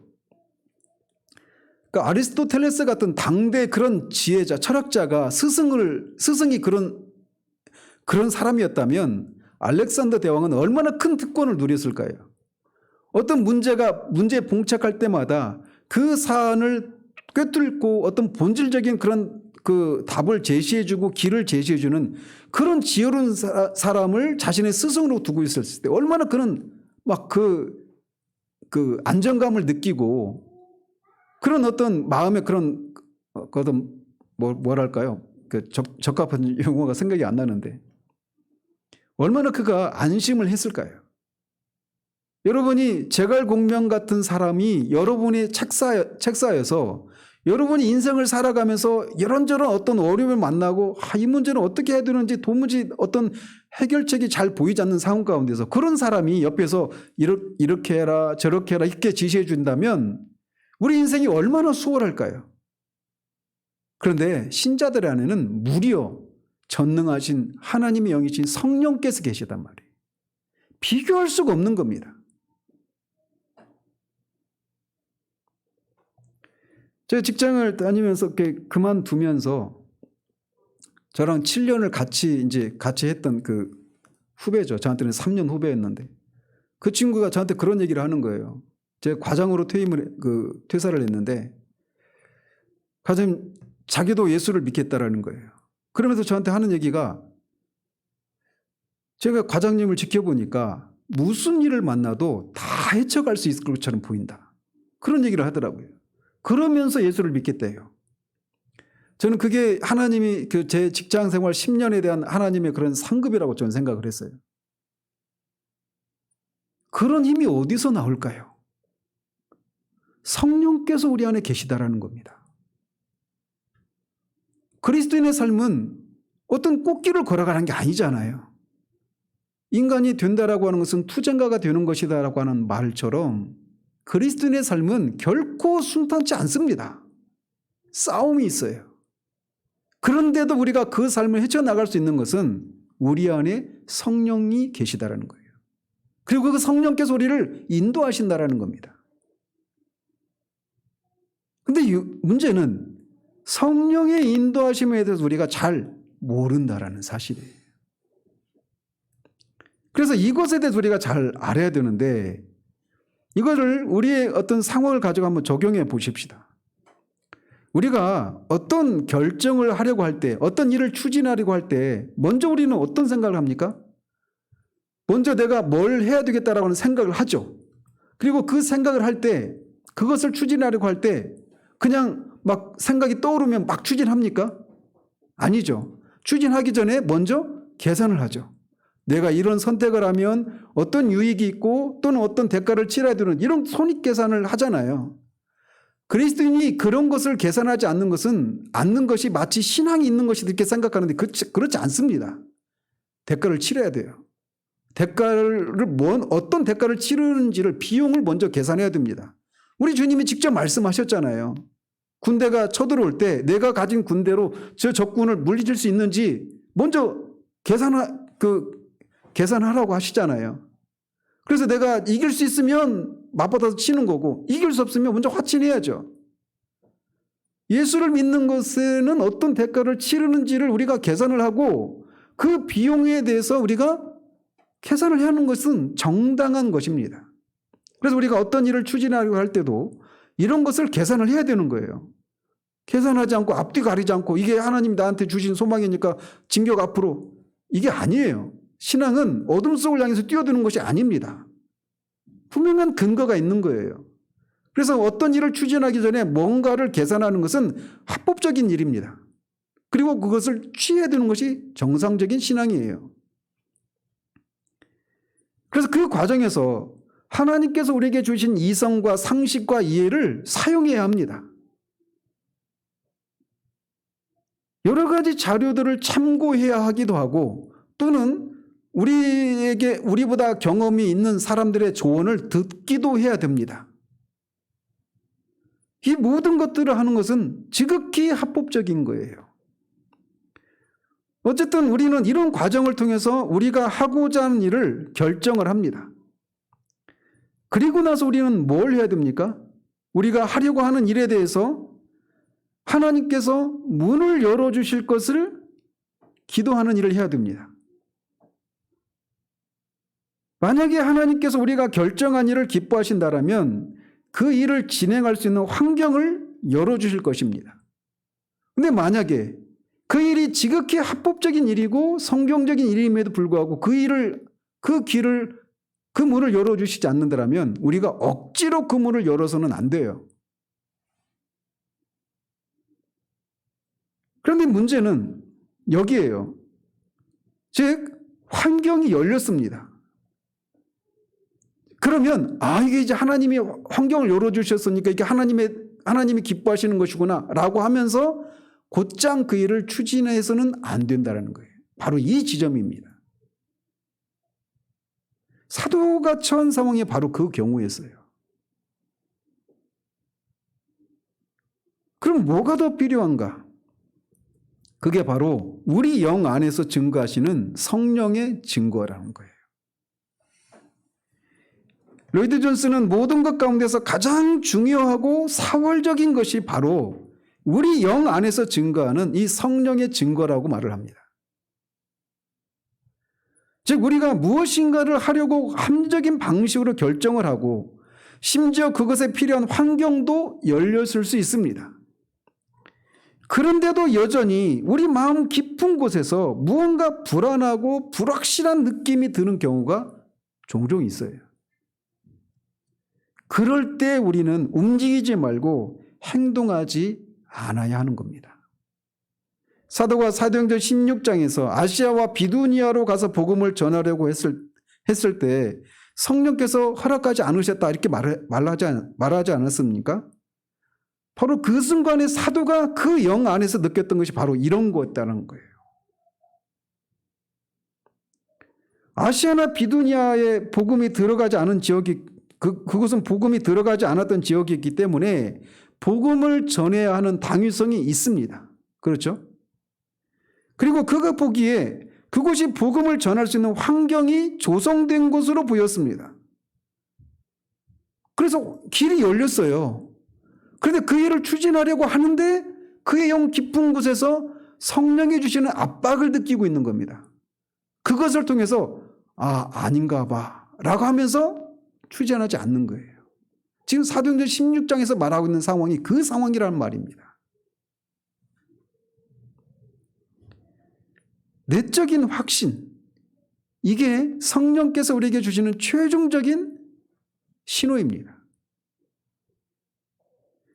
그 아리스토텔레스 같은 당대 그런 지혜자, 철학자가 스승이 그런 사람이었다면 알렉산더 대왕은 얼마나 큰 특권을 누렸을까요? 어떤 문제에 봉착할 때마다 그 사안을 꿰뚫고 어떤 본질적인 그런 그 답을 제시해주고 길을 제시해주는 그런 지혜로운 사람을 자신의 스승으로 두고 있었을 때 얼마나 그는 막 그 안정감을 느끼고 그런 어떤 마음의 그런 뭐랄까요? 그 적합한 용어가 생각이 안 나는데 얼마나 그가 안심을 했을까요? 여러분이 제갈공명 같은 사람이 여러분의 책사여서 여러분이 인생을 살아가면서 이런저런 어떤 어려움을 만나고 이 문제는 어떻게 해야 되는지 도무지 어떤 해결책이 잘 보이지 않는 상황 가운데서 그런 사람이 옆에서 이렇게 해라 저렇게 해라 이렇게 지시해 준다면 우리 인생이 얼마나 수월할까요? 그런데 신자들 안에는 무려 전능하신 하나님의 영이신 성령께서 계시단 말이에요. 비교할 수가 없는 겁니다. 제가 직장을 다니면서 그만두면서 저랑 7년을 같이 했던 그 후배죠. 저한테는 3년 후배였는데 그 친구가 저한테 그런 얘기를 하는 거예요. 제가 과장으로 퇴사를 했는데 과장님 자기도 예수를 믿겠다라는 거예요. 그러면서 저한테 하는 얘기가 제가 과장님을 지켜보니까 무슨 일을 만나도 다 헤쳐갈 수 있을 것처럼 보인다. 그런 얘기를 하더라고요. 그러면서 예수를 믿겠대요. 저는 그게 하나님이 제 직장 생활 10년에 대한 하나님의 그런 상급이라고 저는 생각을 했어요. 그런 힘이 어디서 나올까요? 성령께서 우리 안에 계시다라는 겁니다. 그리스도인의 삶은 어떤 꽃길을 걸어가는 게 아니잖아요. 인간이 된다라고 하는 것은 투쟁가가 되는 것이다라고 하는 말처럼 그리스도인의 삶은 결코 순탄치 않습니다. 싸움이 있어요. 그런데도 우리가 그 삶을 헤쳐나갈 수 있는 것은 우리 안에 성령이 계시다라는 거예요. 그리고 그 성령께서 우리를 인도하신다라는 겁니다. 그런데 문제는 성령의 인도하심에 대해서 우리가 잘 모른다라는 사실이에요. 그래서 이것에 대해서 우리가 잘 알아야 되는데 이거를 우리의 어떤 상황을 가지고 한번 적용해 보십시다. 우리가 어떤 결정을 하려고 할 때, 어떤 일을 추진하려고 할 때 먼저 우리는 어떤 생각을 합니까? 먼저 내가 뭘 해야 되겠다라고 하는 생각을 하죠. 그리고 그 생각을 할 때, 그것을 추진하려고 할 때 그냥 막 생각이 떠오르면 막 추진합니까? 아니죠. 추진하기 전에 먼저 계산을 하죠. 내가 이런 선택을 하면 어떤 유익이 있고 또는 어떤 대가를 치러야 되는 이런 손익 계산을 하잖아요. 그리스도인이 그런 것을 계산하지 않는 것이 마치 신앙이 있는 것이 이렇게 생각하는데 그렇지 않습니다. 대가를 치러야 돼요. 어떤 대가를 치르는지를 비용을 먼저 계산해야 됩니다. 우리 주님이 직접 말씀하셨잖아요. 군대가 쳐들어올 때 내가 가진 군대로 저 적군을 물리칠 수 있는지 먼저 계산하라고 하시잖아요. 그래서 내가 이길 수 있으면 맞받아서 치는 거고 이길 수 없으면 먼저 화친해야죠. 예수를 믿는 것에는 어떤 대가를 치르는지를 우리가 계산을 하고 그 비용에 대해서 우리가 계산을 해야 하는 것은 정당한 것입니다. 그래서 우리가 어떤 일을 추진하려고 할 때도 이런 것을 계산을 해야 되는 거예요. 계산하지 않고 앞뒤 가리지 않고 이게 하나님이 나한테 주신 소망이니까 진격 앞으로, 이게 아니에요. 신앙은 어둠 속을 향해서 뛰어드는 것이 아닙니다. 분명한 근거가 있는 거예요. 그래서 어떤 일을 추진하기 전에 뭔가를 계산하는 것은 합법적인 일입니다. 그리고 그것을 취해야 되는 것이 정상적인 신앙이에요. 그래서 그 과정에서 하나님께서 우리에게 주신 이성과 상식과 이해를 사용해야 합니다. 여러 가지 자료들을 참고해야 하기도 하고 또는 우리보다 경험이 있는 사람들의 조언을 듣기도 해야 됩니다. 이 모든 것들을 하는 것은 지극히 합법적인 거예요. 어쨌든 우리는 이런 과정을 통해서 우리가 하고자 하는 일을 결정을 합니다. 그리고 나서 우리는 뭘 해야 됩니까? 우리가 하려고 하는 일에 대해서 하나님께서 문을 열어주실 것을 기도하는 일을 해야 됩니다. 만약에 하나님께서 우리가 결정한 일을 기뻐하신다면 그 일을 진행할 수 있는 환경을 열어주실 것입니다. 그런데 만약에 그 일이 지극히 합법적인 일이고 성경적인 일임에도 불구하고 그 문을 열어주시지 않는다면 우리가 억지로 그 문을 열어서는 안 돼요. 그런데 문제는 여기에요. 즉 환경이 열렸습니다. 그러면 이게 이제 하나님이 환경을 열어주셨으니까 이게 하나님이 기뻐하시는 것이구나 라고 하면서 곧장 그 일을 추진해서는 안 된다는 거예요. 바로 이 지점입니다. 사도가 처한 상황이 바로 그 경우였어요. 그럼 뭐가 더 필요한가? 그게 바로 우리 영 안에서 증거하시는 성령의 증거라는 거예요. 로이드 존스는 모든 것 가운데서 가장 중요하고 사월적인 것이 바로 우리 영 안에서 증거하는 이 성령의 증거라고 말을 합니다. 즉 우리가 무엇인가를 하려고 합리적인 방식으로 결정을 하고 심지어 그것에 필요한 환경도 열렸을 수 있습니다. 그런데도 여전히 우리 마음 깊은 곳에서 무언가 불안하고 불확실한 느낌이 드는 경우가 종종 있어요. 그럴 때 우리는 움직이지 말고 행동하지 않아야 하는 겁니다. 사도가 사도행전 16장에서 아시아와 비두니아로 가서 복음을 전하려고 했을 때 성령께서 허락하지 않으셨다 이렇게 말하지 않았습니까? 바로 그 순간에 사도가 그 영 안에서 느꼈던 것이 바로 이런 거였다는 거예요. 아시아나 비두니아에 복음이 들어가지 않은 지역이 그곳은 복음이 들어가지 않았던 지역이었기 때문에 복음을 전해야 하는 당위성이 있습니다. 그렇죠? 그리고 그가 보기에 그곳이 복음을 전할 수 있는 환경이 조성된 것으로 보였습니다. 그래서 길이 열렸어요. 그런데 그 일을 추진하려고 하는데 그의 영 깊은 곳에서 성령이 주시는 압박을 느끼고 있는 겁니다. 그것을 통해서 아닌가 봐 라고 하면서 추진하지 않는 거예요. 지금 사도행전 16장에서 말하고 있는 상황이 그 상황이라는 말입니다. 내적인 확신, 이게 성령께서 우리에게 주시는 최종적인 신호입니다.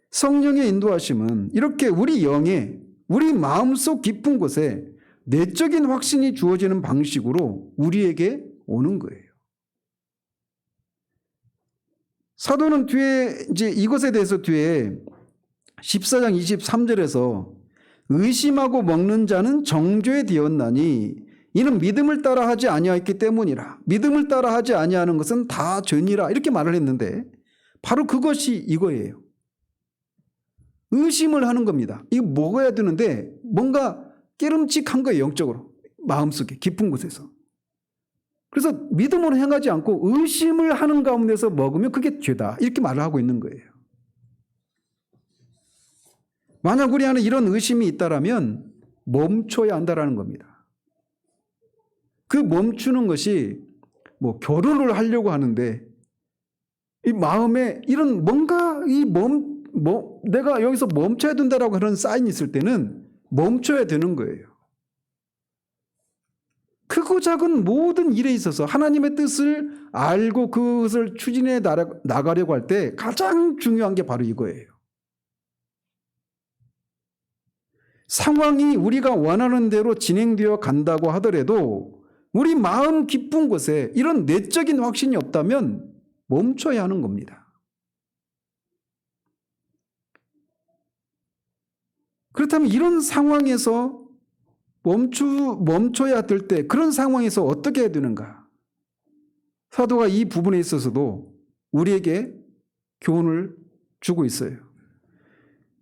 성령의 인도하심은 이렇게 우리 영에, 우리 마음속 깊은 곳에 내적인 확신이 주어지는 방식으로 우리에게 오는 거예요. 사도는 뒤에 이제 이것에 대해서 뒤에 14장 23절에서 의심하고 먹는 자는 정죄 되었나니 이는 믿음을 따라 하지 아니하였기 때문이라. 믿음을 따라 하지 아니하는 것은 다 죄니라. 이렇게 말을 했는데 바로 그것이 이거예요. 의심을 하는 겁니다. 이거 먹어야 되는데 뭔가 깨름칙한 거예요. 영적으로. 마음속에 깊은 곳에서. 그래서 믿음으로 행하지 않고 의심을 하는 가운데서 먹으면 그게 죄다. 이렇게 말을 하고 있는 거예요. 만약 우리 안에 이런 의심이 있다라면 멈춰야 한다라는 겁니다. 그 멈추는 것이 뭐 결혼을 하려고 하는데 이 마음에 이런 뭔가 내가 여기서 멈춰야 된다라고 하는 사인이 있을 때는 멈춰야 되는 거예요. 크고 작은 모든 일에 있어서 하나님의 뜻을 알고 그것을 추진해 나가려고 할 때 가장 중요한 게 바로 이거예요. 상황이 우리가 원하는 대로 진행되어 간다고 하더라도 우리 마음 깊은 곳에 이런 내적인 확신이 없다면 멈춰야 하는 겁니다. 그렇다면 이런 상황에서 멈춰야 될 때 그런 상황에서 어떻게 해야 되는가? 사도가 이 부분에 있어서도 우리에게 교훈을 주고 있어요.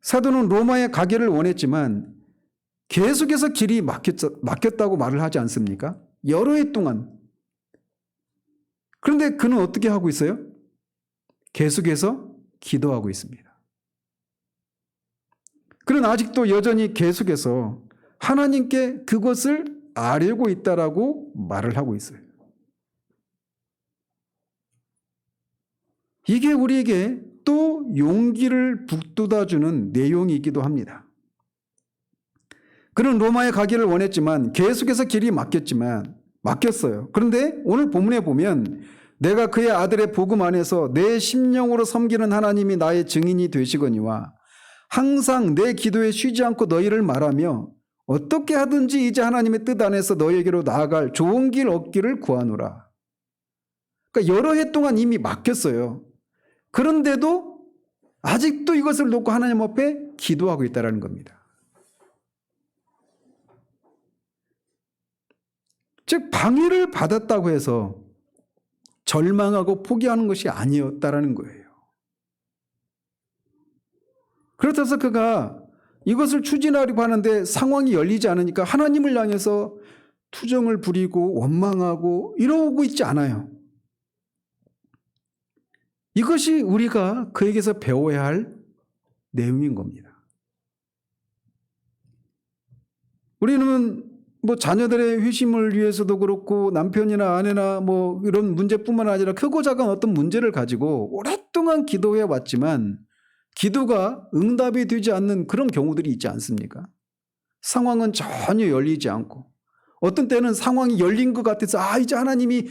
사도는 로마에 가기를 원했지만 계속해서 길이 막혔다고 말을 하지 않습니까? 여러 해 동안. 그런데 그는 어떻게 하고 있어요? 계속해서 기도하고 있습니다. 그는 아직도 여전히 계속해서 하나님께 그것을 아뢰고 있다라고 말을 하고 있어요. 이게 우리에게 또 용기를 북돋아주는 내용이기도 합니다. 그는 로마에 가기를 원했지만 계속해서 길이 막혔어요. 그런데 오늘 본문에 보면 내가 그의 아들의 복음 안에서 내 심령으로 섬기는 하나님이 나의 증인이 되시거니와 항상 내 기도에 쉬지 않고 너희를 말하며 어떻게 하든지 이제 하나님의 뜻 안에서 너희에게로 나아갈 좋은 길 얻기를 구하노라. 그러니까 여러 해 동안 이미 막혔어요. 그런데도 아직도 이것을 놓고 하나님 앞에 기도하고 있다는 겁니다. 즉 방해를 받았다고 해서 절망하고 포기하는 것이 아니었다라는 거예요. 그렇다서 그가 이것을 추진하려고 하는데 상황이 열리지 않으니까 하나님을 향해서 투정을 부리고 원망하고 이러고 있지 않아요. 이것이 우리가 그에게서 배워야 할 내용인 겁니다. 우리는 뭐 자녀들의 회심을 위해서도 그렇고 남편이나 아내나 뭐 이런 문제뿐만 아니라 크고 작은 어떤 문제를 가지고 오랫동안 기도해 왔지만 기도가 응답이 되지 않는 그런 경우들이 있지 않습니까? 상황은 전혀 열리지 않고 어떤 때는 상황이 열린 것 같아서 이제 하나님이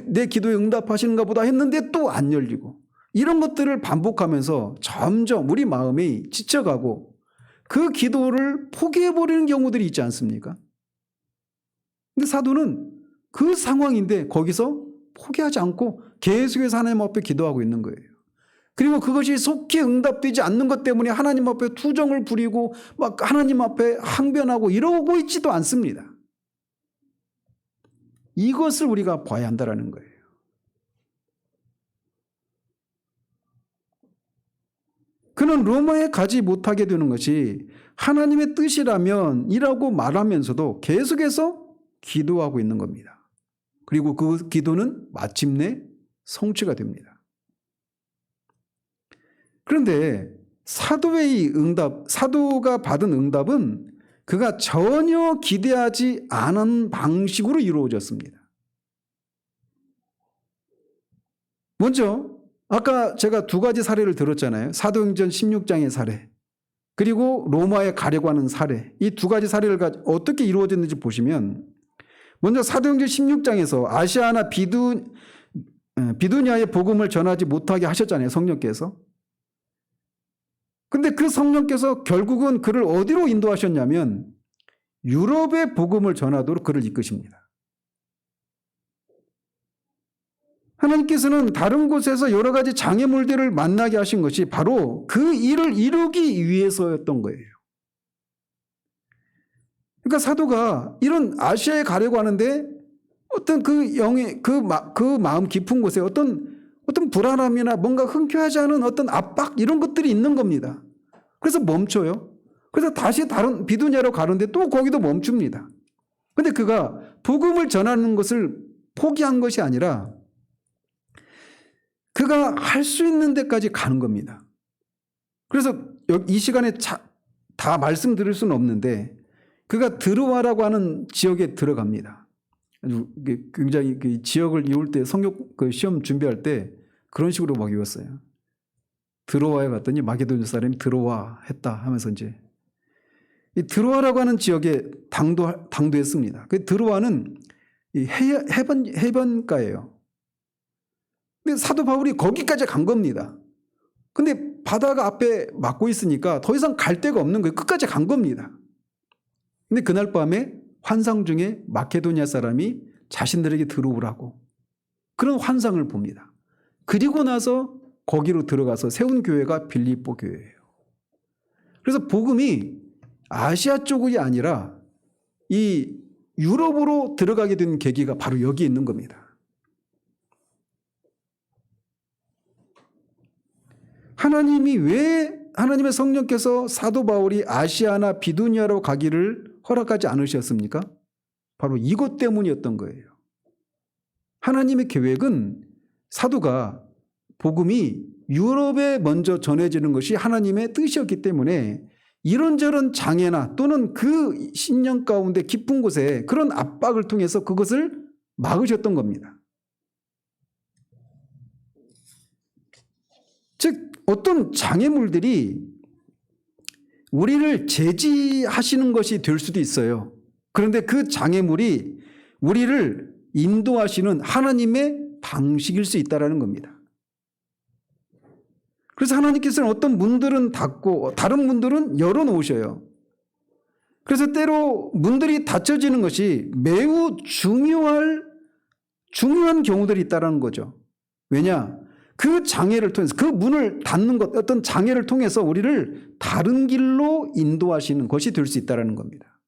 내 기도에 응답하시는가 보다 했는데 또 안 열리고 이런 것들을 반복하면서 점점 우리 마음이 지쳐가고 그 기도를 포기해버리는 경우들이 있지 않습니까? 근데 사도는 그 상황인데 거기서 포기하지 않고 계속해서 하나님 앞에 기도하고 있는 거예요. 그리고 그것이 속히 응답되지 않는 것 때문에 하나님 앞에 투정을 부리고 막 하나님 앞에 항변하고 이러고 있지도 않습니다. 이것을 우리가 봐야 한다는 거예요. 그는 로마에 가지 못하게 되는 것이 하나님의 뜻이라면 이라고 말하면서도 계속해서 기도하고 있는 겁니다. 그리고 그 기도는 마침내 성취가 됩니다. 그런데 사도가 받은 응답은 그가 전혀 기대하지 않은 방식으로 이루어졌습니다. 먼저 아까 제가 두 가지 사례를 들었잖아요. 사도행전 16장의 사례 그리고 로마에 가려고 하는 사례. 이 두 가지 사례를 어떻게 이루어졌는지 보시면 먼저 사도행전 16장에서 아시아나 비두니아의 복음을 전하지 못하게 하셨잖아요. 성령께서. 근데 그 성령께서 결국은 그를 어디로 인도하셨냐면 유럽의 복음을 전하도록 그를 이끄십니다. 하나님께서는 다른 곳에서 여러 가지 장애물들을 만나게 하신 것이 바로 그 일을 이루기 위해서였던 거예요. 그러니까 사도가 이런 아시아에 가려고 하는데 어떤 그 영의 그 마음 깊은 곳에 어떤 불안함이나 뭔가 흔쾌하지 않은 어떤 압박 이런 것들이 있는 겁니다. 그래서 멈춰요. 그래서 다시 다른 비두냐로 가는데 또 거기도 멈춥니다. 근데 그가 복음을 전하는 것을 포기한 것이 아니라 그가 할 수 있는 데까지 가는 겁니다. 그래서 이 시간에 다 말씀드릴 수는 없는데 그가 드로아라고 하는 지역에 들어갑니다. 아주 굉장히 그 지역을 이울 때 성역 그 시험 준비할 때 그런 식으로 막 외웠어요. 드로아에 갔더니 마게도냐 사람이 드로아 했다 하면서 이제 이 드로아라고 하는 지역에 당도했습니다. 그 드로아는 이 해변가예요. 근데 사도 바울이 거기까지 간 겁니다. 근데 바다가 앞에 막고 있으니까 더 이상 갈 데가 없는 거예요. 끝까지 간 겁니다. 근데 그날 밤에 환상 중에 마케도니아 사람이 자신들에게 들어오라고 그런 환상을 봅니다. 그리고 나서 거기로 들어가서 세운 교회가 빌립보 교회예요. 그래서 복음이 아시아 쪽이 아니라 이 유럽으로 들어가게 된 계기가 바로 여기 있는 겁니다. 하나님이 왜 하나님의 성령께서 사도 바울이 아시아나 비두니아로 가기를 허락하지 않으셨습니까? 바로 이것 때문이었던 거예요. 하나님의 계획은 사도가 복음이 유럽에 먼저 전해지는 것이 하나님의 뜻이었기 때문에 이런저런 장애나 또는 그 신령 가운데 깊은 곳에 그런 압박을 통해서 그것을 막으셨던 겁니다. 즉 어떤 장애물들이 우리를 제지하시는 것이 될 수도 있어요. 그런데 그 장애물이 우리를 인도하시는 하나님의 방식일 수 있다는 겁니다. 그래서 하나님께서는 어떤 문들은 닫고 다른 문들은 열어놓으셔요. 그래서 때로 문들이 닫혀지는 것이 매우 중요한 경우들이 있다는 거죠. 왜냐? 그 장애를 통해서 그 문을 닫는 것 어떤 장애를 통해서 우리를 다른 길로 인도하시는 것이 될 수 있다는 겁니다.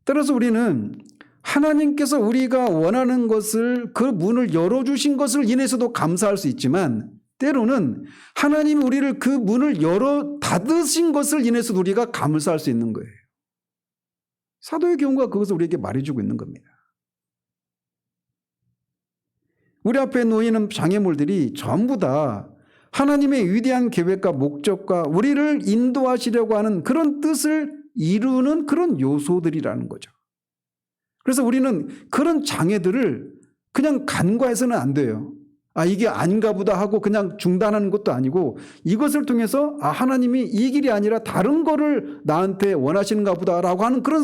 따라서 우리는 하나님께서 우리가 원하는 것을 그 문을 열어주신 것을 인해서도 감사할 수 있지만 때로는 하나님이 우리를 그 문을 닫으신 것을 인해서도 우리가 감사할 수 있는 거예요. 사도의 경우가 그것을 우리에게 말해주고 있는 겁니다. 우리 앞에 놓이는 장애물들이 전부 다 하나님의 위대한 계획과 목적과 우리를 인도하시려고 하는 그런 뜻을 이루는 그런 요소들이라는 거죠. 그래서 우리는 그런 장애들을 그냥 간과해서는 안 돼요. 이게 아닌가 보다 하고 그냥 중단하는 것도 아니고 이것을 통해서 하나님이 이 길이 아니라 다른 거를 나한테 원하시는가 보다라고 하는 그런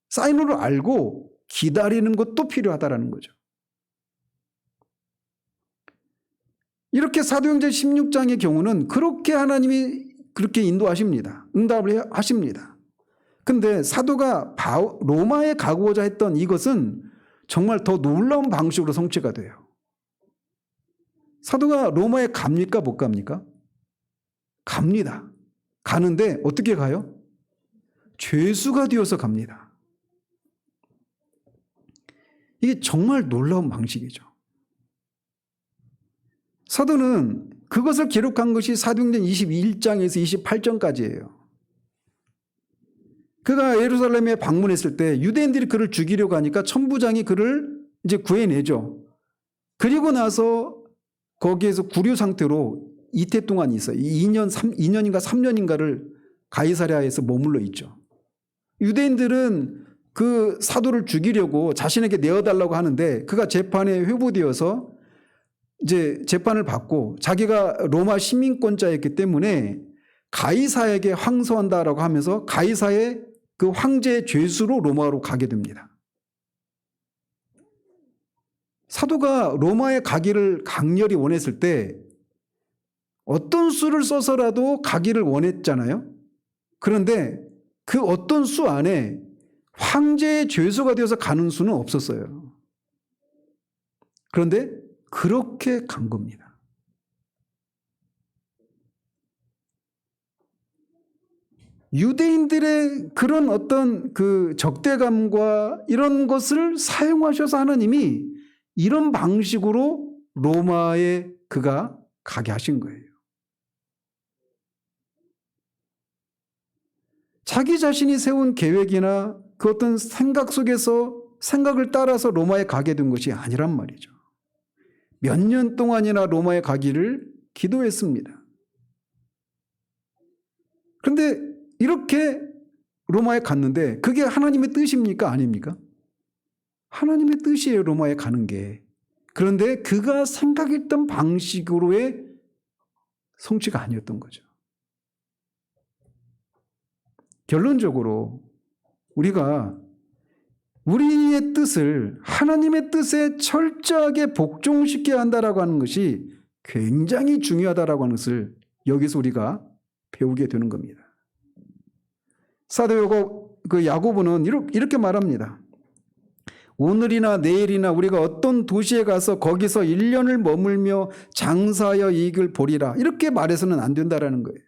사인으로 알고 기다리는 것도 필요하다라는 거죠. 이렇게 사도행전 16장의 경우는 그렇게 하나님이 그렇게 인도하십니다. 응답을 하십니다. 근데 사도가 로마에 가고자 했던 이것은 정말 더 놀라운 방식으로 성취가 돼요. 사도가 로마에 갑니까? 못 갑니까? 갑니다. 가는데 어떻게 가요? 죄수가 되어서 갑니다. 이게 정말 놀라운 방식이죠. 사도는 그것을 기록한 것이 사도행전 21장에서 28장까지예요. 그가 예루살렘에 방문했을 때 유대인들이 그를 죽이려고 하니까 천부장이 그를 이제 구해내죠. 그리고 나서 거기에서 구류 상태로 이태 동안 있어요. 2년인가 3년인가를 가이사랴에서 머물러 있죠. 유대인들은 그 사도를 죽이려고 자신에게 내어달라고 하는데 그가 재판에 회부되어서 이제 재판을 받고 자기가 로마 시민권자였기 때문에 가이사에게 항소한다라고 하면서 가이사의 그 황제의 죄수로 로마로 가게 됩니다. 사도가 로마에 가기를 강렬히 원했을 때 어떤 수를 써서라도 가기를 원했잖아요. 그런데 그 어떤 수 안에 황제의 죄수가 되어서 가는 수는 없었어요. 그런데 그렇게 간 겁니다. 유대인들의 그런 어떤 그 적대감과 이런 것을 사용하셔서 하나님이 이런 방식으로 로마에 그가 가게 하신 거예요. 자기 자신이 세운 계획이나 그 어떤 생각 속에서 생각을 따라서 로마에 가게 된 것이 아니란 말이죠. 몇 년 동안이나 로마에 가기를 기도했습니다. 그런데 이렇게 로마에 갔는데 그게 하나님의 뜻입니까? 아닙니까? 하나님의 뜻이에요, 로마에 가는 게. 그런데 그가 생각했던 방식으로의 성취가 아니었던 거죠. 결론적으로 우리가 우리의 뜻을 하나님의 뜻에 철저하게 복종시켜야 한다라고 하는 것이 굉장히 중요하다라고 하는 것을 여기서 우리가 배우게 되는 겁니다. 사도 야고보는 이렇게 말합니다. 오늘이나 내일이나 우리가 어떤 도시에 가서 거기서 1년을 머물며 장사하여 이익을 보리라. 이렇게 말해서는 안 된다라는 거예요.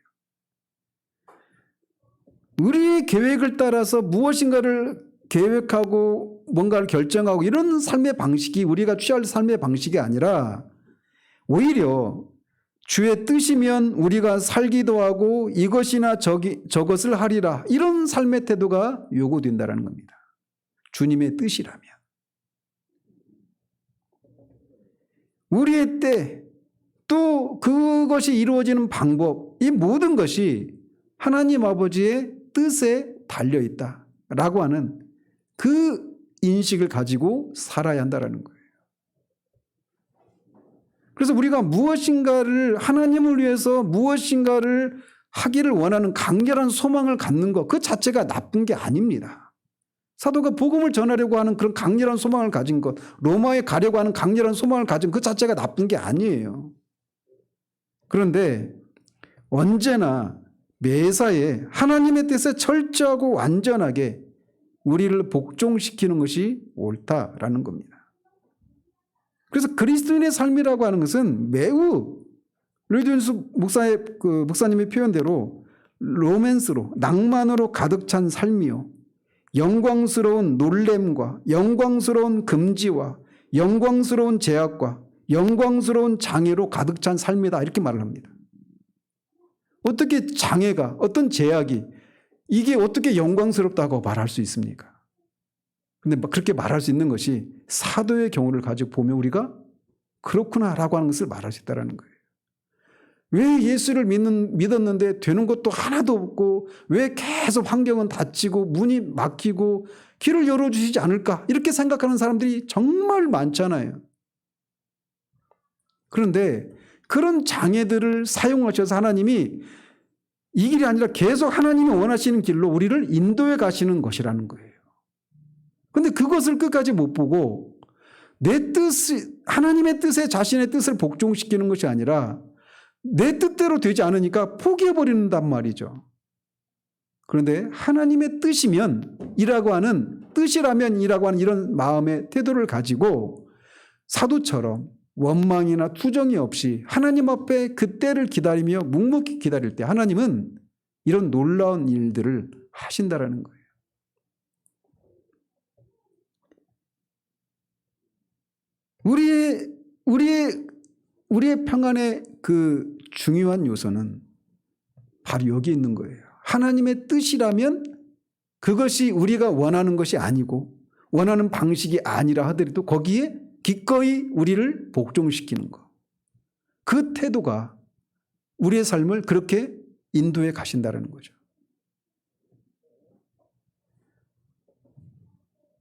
우리의 계획을 따라서 무엇인가를 계획하고 뭔가를 결정하고 이런 삶의 방식이 우리가 취할 삶의 방식이 아니라 오히려 주의 뜻이면 우리가 살기도 하고 이것이나 저것을 하리라. 이런 삶의 태도가 요구된다는 겁니다. 주님의 뜻이라면. 우리의 때, 또 그것이 이루어지는 방법, 이 모든 것이 하나님 아버지의 뜻에 달려있다라고 하는 그 인식을 가지고 살아야 한다는 거예요. 그래서 우리가 무엇인가를 하나님을 위해서 무엇인가를 하기를 원하는 강렬한 소망을 갖는 것, 그 자체가 나쁜 게 아닙니다. 사도가 복음을 전하려고 하는 그런 강렬한 소망을 가진 것, 로마에 가려고 하는 강렬한 소망을 가진 그 자체가 나쁜 게 아니에요. 그런데 언제나 매사에 하나님의 뜻에 철저하고 완전하게 우리를 복종시키는 것이 옳다라는 겁니다. 그래서 그리스도인의 삶이라고 하는 것은 매우 르디온스 목사님의 표현대로 로맨스로, 낭만으로 가득 찬 삶이요, 영광스러운 놀램과 영광스러운 금지와 영광스러운 제약과 영광스러운 장애로 가득 찬 삶이다, 이렇게 말을 합니다. 어떻게 장애가, 어떤 제약이 이게 어떻게 영광스럽다고 말할 수 있습니까? 근데 그렇게 말할 수 있는 것이 사도의 경우를 가지고 보면 우리가 그렇구나라고 하는 것을 말할 수 있다는 거예요. 왜 예수를 믿었는데 되는 것도 하나도 없고 왜 계속 환경은 닫히고 문이 막히고 길을 열어주시지 않을까, 이렇게 생각하는 사람들이 정말 많잖아요. 그런데 그런 장애들을 사용하셔서 하나님이 이 길이 아니라 계속 하나님이 원하시는 길로 우리를 인도해 가시는 것이라는 거예요. 그런데 그것을 끝까지 못 보고 내 뜻이, 하나님의 뜻에 자신의 뜻을 복종시키는 것이 아니라 내 뜻대로 되지 않으니까 포기해버린단 말이죠. 그런데 하나님의 뜻이면 이라고 하는, 뜻이라면 이라고 하는 이런 마음의 태도를 가지고 사도처럼 원망이나 투정이 없이 하나님 앞에 그 때를 기다리며 묵묵히 기다릴 때 하나님은 이런 놀라운 일들을 하신다라는 거예요. 우리의 평안의 그 중요한 요소는 바로 여기 있는 거예요. 하나님의 뜻이라면 그것이 우리가 원하는 것이 아니고 원하는 방식이 아니라 하더라도 거기에 기꺼이 우리를 복종시키는 것. 그 태도가 우리의 삶을 그렇게 인도해 가신다는 거죠.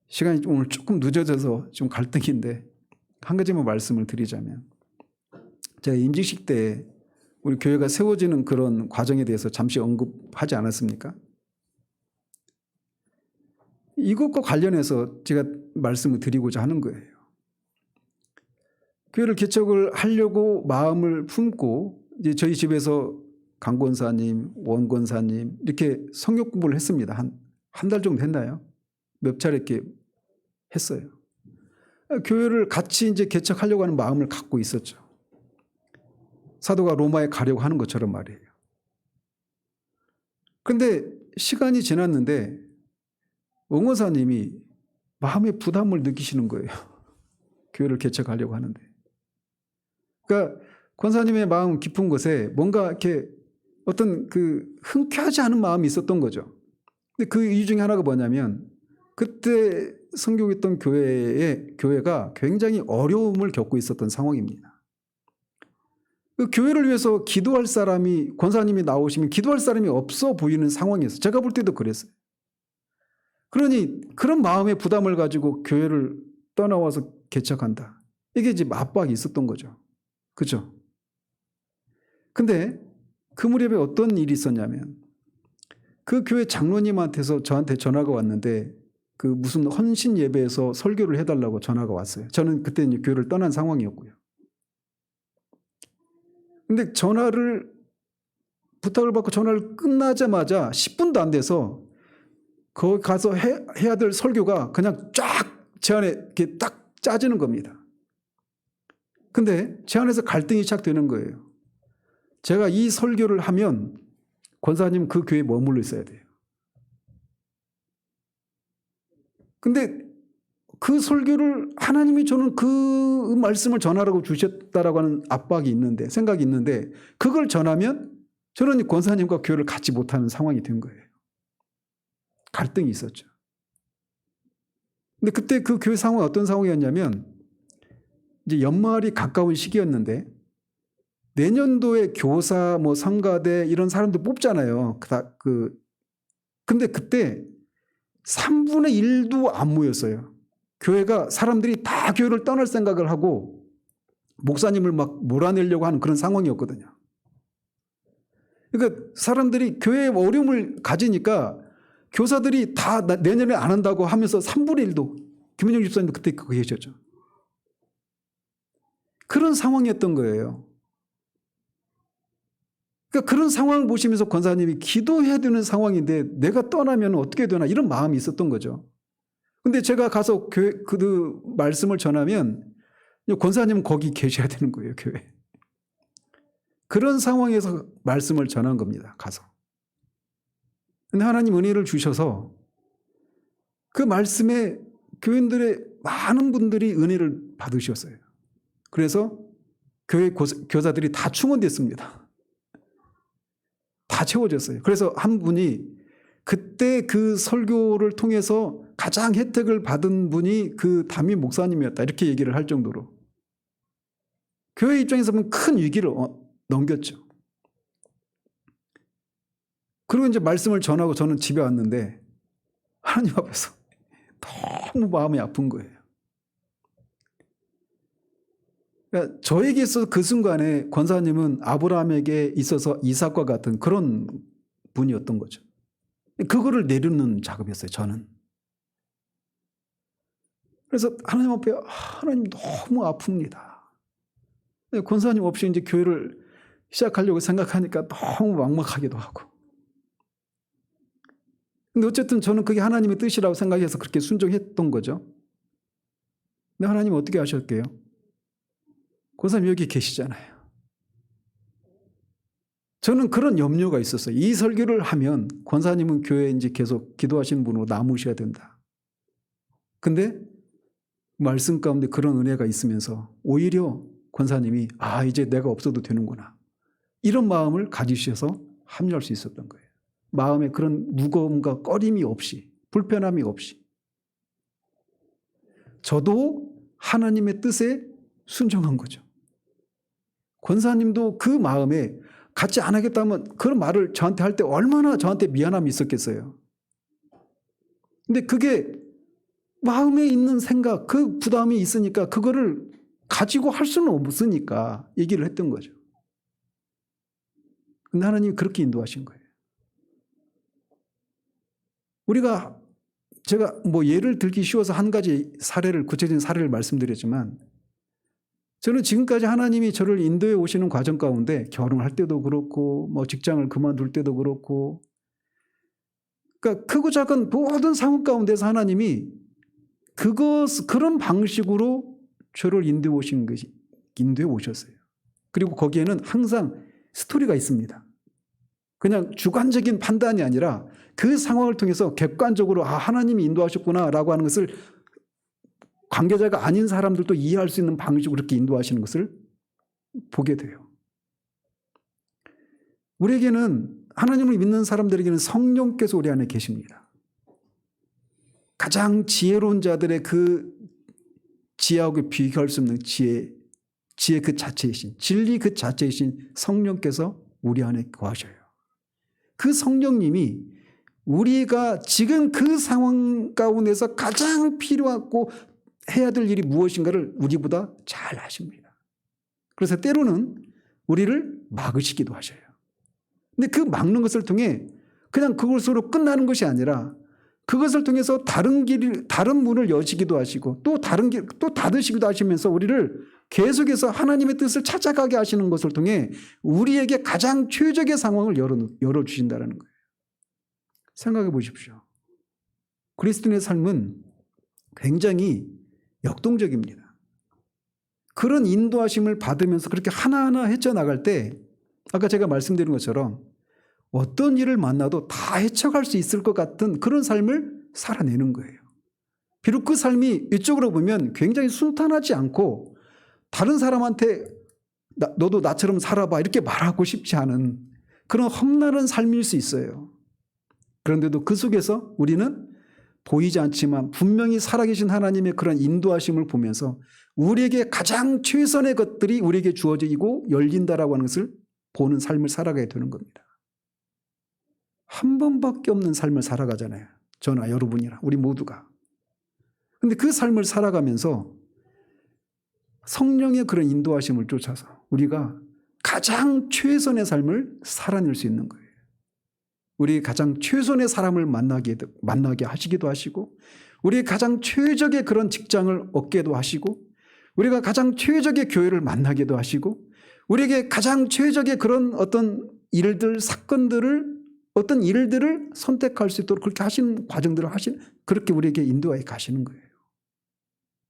시간이 오늘 조금 늦어져서 좀 갈등인데 한 가지만 말씀을 드리자면, 제가 임직식 때 우리 교회가 세워지는 그런 과정에 대해서 잠시 언급하지 않았습니까? 이것과 관련해서 제가 말씀을 드리고자 하는 거예요. 교회를 개척을 하려고 마음을 품고 이제 저희 집에서 강 권사님, 원 권사님 이렇게 성역 공부를 했습니다. 한 달 정도 했나요? 몇 차례 이렇게 했어요. 교회를 같이 이제 개척하려고 하는 마음을 갖고 있었죠. 사도가 로마에 가려고 하는 것처럼 말이에요. 그런데 시간이 지났는데 옹호사님이 마음의 부담을 느끼시는 거예요. 교회를 개척하려고 하는데. 그러니까 권사님의 마음 깊은 곳에 뭔가 이렇게 어떤 그 흔쾌하지 않은 마음이 있었던 거죠. 근데 그 이유 중에 하나가 뭐냐면 그때 선교했던 교회가 굉장히 어려움을 겪고 있었던 상황입니다. 그 교회를 위해서 기도할 사람이, 권사님이 나오시면 기도할 사람이 없어 보이는 상황이었어요. 제가 볼 때도 그랬어요. 그러니 그런 마음의 부담을 가지고 교회를 떠나와서 개척한다. 이게 이제 압박이 있었던 거죠. 그죠? 근데 그 무렵에 어떤 일이 있었냐면 그 교회 장로님한테서 저한테 전화가 왔는데 그 무슨 헌신 예배에서 설교를 해달라고 전화가 왔어요. 저는 그때 이제 교회를 떠난 상황이었고요. 근데 부탁을 받고 전화를 끝나자마자 10분도 안 돼서 거기 가서 해야 될 설교가 그냥 쫙 제 안에 이렇게 딱 짜지는 겁니다. 근데 제 안에서 갈등이 시작되는 거예요. 제가 이 설교를 하면 권사님 그 교회에 머물러 있어야 돼요. 근데 그 설교를 하나님이 저는 그 말씀을 전하라고 주셨다라고 하는 압박이 있는데, 생각이 있는데 그걸 전하면 저는 권사님과 교회를 갖지 못하는 상황이 된 거예요. 갈등이 있었죠. 근데 그때 그 교회 상황은 어떤 상황이었냐면 이제 연말이 가까운 시기였는데 내년도에 교사, 뭐 성가대 이런 사람들 뽑잖아요. 근데 그때 3분의 1도 안 모였어요. 교회가 사람들이 다 교회를 떠날 생각을 하고 목사님을 막 몰아내려고 하는 그런 상황이었거든요. 그러니까 사람들이 교회에 어려움을 가지니까 교사들이 다 내년에 안 한다고 하면서 3분의 1도, 김은영 집사님도 그때 그거 계셨죠. 그런 상황이었던 거예요. 그러니까 그런 상황을 보시면서 권사님이 기도해야 되는 상황인데 내가 떠나면 어떻게 되나 이런 마음이 있었던 거죠. 근데 제가 가서 그 말씀을 전하면 권사님은 거기 계셔야 되는 거예요, 교회. 그런 상황에서 말씀을 전한 겁니다, 가서. 근데 하나님 은혜를 주셔서 그 말씀에 교인들의 많은 분들이 은혜를 받으셨어요. 그래서 교회 교사들이 다 충원됐습니다. 다 채워졌어요. 그래서 한 분이 그때 그 설교를 통해서 가장 혜택을 받은 분이 그 담임 목사님이었다. 이렇게 얘기를 할 정도로. 교회 입장에서 보면 큰 위기를 넘겼죠. 그리고 이제 말씀을 전하고 저는 집에 왔는데 하나님 앞에서 너무 마음이 아픈 거예요. 그러니까 저에게 있어서 그 순간에 권사님은 아브라함에게 있어서 이삭과 같은 그런 분이었던 거죠. 그거를 내려놓는 작업이었어요, 저는. 그래서 하나님 앞에 하나님 너무 아픕니다. 권사님 없이 이제 교회를 시작하려고 생각하니까 너무 막막하기도 하고. 근데 어쨌든 저는 그게 하나님의 뜻이라고 생각해서 그렇게 순종했던 거죠. 근데 하나님은 어떻게 하셨게요? 권사님 여기 계시잖아요. 저는 그런 염려가 있었어요. 이 설교를 하면 권사님은 교회에 이제 계속 기도하시는 분으로 남으셔야 된다. 근데 말씀 가운데 그런 은혜가 있으면서 오히려 권사님이 이제 내가 없어도 되는구나. 이런 마음을 가지셔서 합류할 수 있었던 거예요. 마음에 그런 무거움과 꺼림이 없이, 불편함이 없이. 저도 하나님의 뜻에 순종한 거죠. 권사님도 그 마음에 같이 안 하겠다면 그런 말을 저한테 할 때 얼마나 저한테 미안함이 있었겠어요. 근데 그게 마음에 있는 생각, 그 부담이 있으니까 그거를 가지고 할 수는 없으니까 얘기를 했던 거죠. 근데 하나님이 그렇게 인도하신 거예요. 제가 뭐 예를 들기 쉬워서 한 가지 구체적인 사례를 말씀드렸지만 저는 지금까지 하나님이 저를 인도해 오시는 과정 가운데 결혼할 때도 그렇고 뭐 직장을 그만둘 때도 그렇고 그러니까 크고 작은 모든 상황 가운데서 하나님이 그런 방식으로 저를 인도해 오셨어요. 그리고 거기에는 항상 스토리가 있습니다. 그냥 주관적인 판단이 아니라 그 상황을 통해서 객관적으로 하나님이 인도하셨구나라고 하는 것을 관계자가 아닌 사람들도 이해할 수 있는 방식으로 그렇게 인도하시는 것을 보게 돼요. 우리에게는, 하나님을 믿는 사람들에게는 성령께서 우리 안에 계십니다. 가장 지혜로운 자들의 그 지혜하고 비교할 수 없는 지혜 그 자체이신, 진리 그 자체이신 성령께서 우리 안에 거하셔요. 그 성령님이 우리가 지금 그 상황 가운데서 가장 필요하고 해야 될 일이 무엇인가를 우리보다 잘 아십니다. 그래서 때로는 우리를 막으시기도 하셔요. 근데 그 막는 것을 통해 그냥 그것으로 끝나는 것이 아니라 그것을 통해서 다른 문을 여시기도 하시고 또 다른 길, 또 닫으시기도 하시면서 우리를 계속해서 하나님의 뜻을 찾아가게 하시는 것을 통해 우리에게 가장 최적의 상황을 열어주신다는 거예요. 생각해 보십시오. 그리스도인의 삶은 굉장히 역동적입니다. 그런 인도하심을 받으면서 그렇게 하나하나 헤쳐나갈 때 아까 제가 말씀드린 것처럼 어떤 일을 만나도 다 헤쳐갈 수 있을 것 같은 그런 삶을 살아내는 거예요. 비록 그 삶이 이쪽으로 보면 굉장히 순탄하지 않고 다른 사람한테 너도 나처럼 살아봐 이렇게 말하고 싶지 않은 그런 험난한 삶일 수 있어요. 그런데도 그 속에서 우리는 보이지 않지만 분명히 살아계신 하나님의 그런 인도하심을 보면서 우리에게 가장 최선의 것들이 우리에게 주어지고 열린다라고 하는 것을 보는 삶을 살아가야 되는 겁니다. 한 번밖에 없는 삶을 살아가잖아요. 저나 여러분이나 우리 모두가. 그런데 그 삶을 살아가면서 성령의 그런 인도하심을 쫓아서 우리가 가장 최선의 삶을 살아낼 수 있는 거예요. 우리 가장 최선의 사람을 만나게 하시기도 하시고 우리 가장 최적의 그런 직장을 얻게도 하시고 우리가 가장 최적의 교회를 만나기도 하시고 우리에게 가장 최적의 그런 어떤 일들, 사건들을 어떤 일들을 선택할 수 있도록 그렇게 하시는 과정들을 그렇게 우리에게 인도하여 가시는 거예요.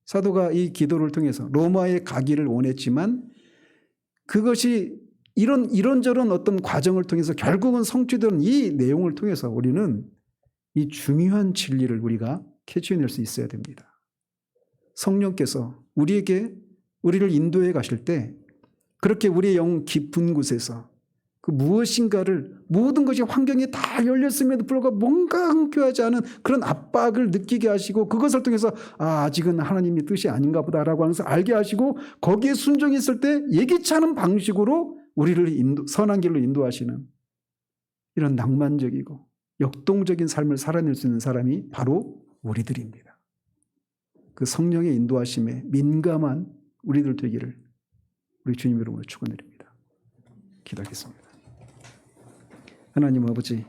사도가 이 기도를 통해서 로마에 가기를 원했지만 그것이 이런저런 어떤 과정을 통해서 결국은 성취되는 이 내용을 통해서 우리는 이 중요한 진리를 우리가 캐치해낼 수 있어야 됩니다. 성령께서 우리를 인도해 가실 때 그렇게 우리의 영 깊은 곳에서 그 무엇인가를 모든 것이 환경이 다 열렸음에도 불구하고 뭔가 흔쾌하지 않은 그런 압박을 느끼게 하시고 그것을 통해서 아직은 하나님의 뜻이 아닌가 보다라고 하면서 알게 하시고 거기에 순종했을 때 예기치 않은 방식으로 우리를 선한 길로 인도하시는 이런 낭만적이고 역동적인 삶을 살아낼 수 있는 사람이 바로 우리들입니다. 그 성령의 인도하심에 민감한 우리들 되기를 우리 주님 이름으로 축원드립니다. 기도하겠습니다. 하나님 아버지,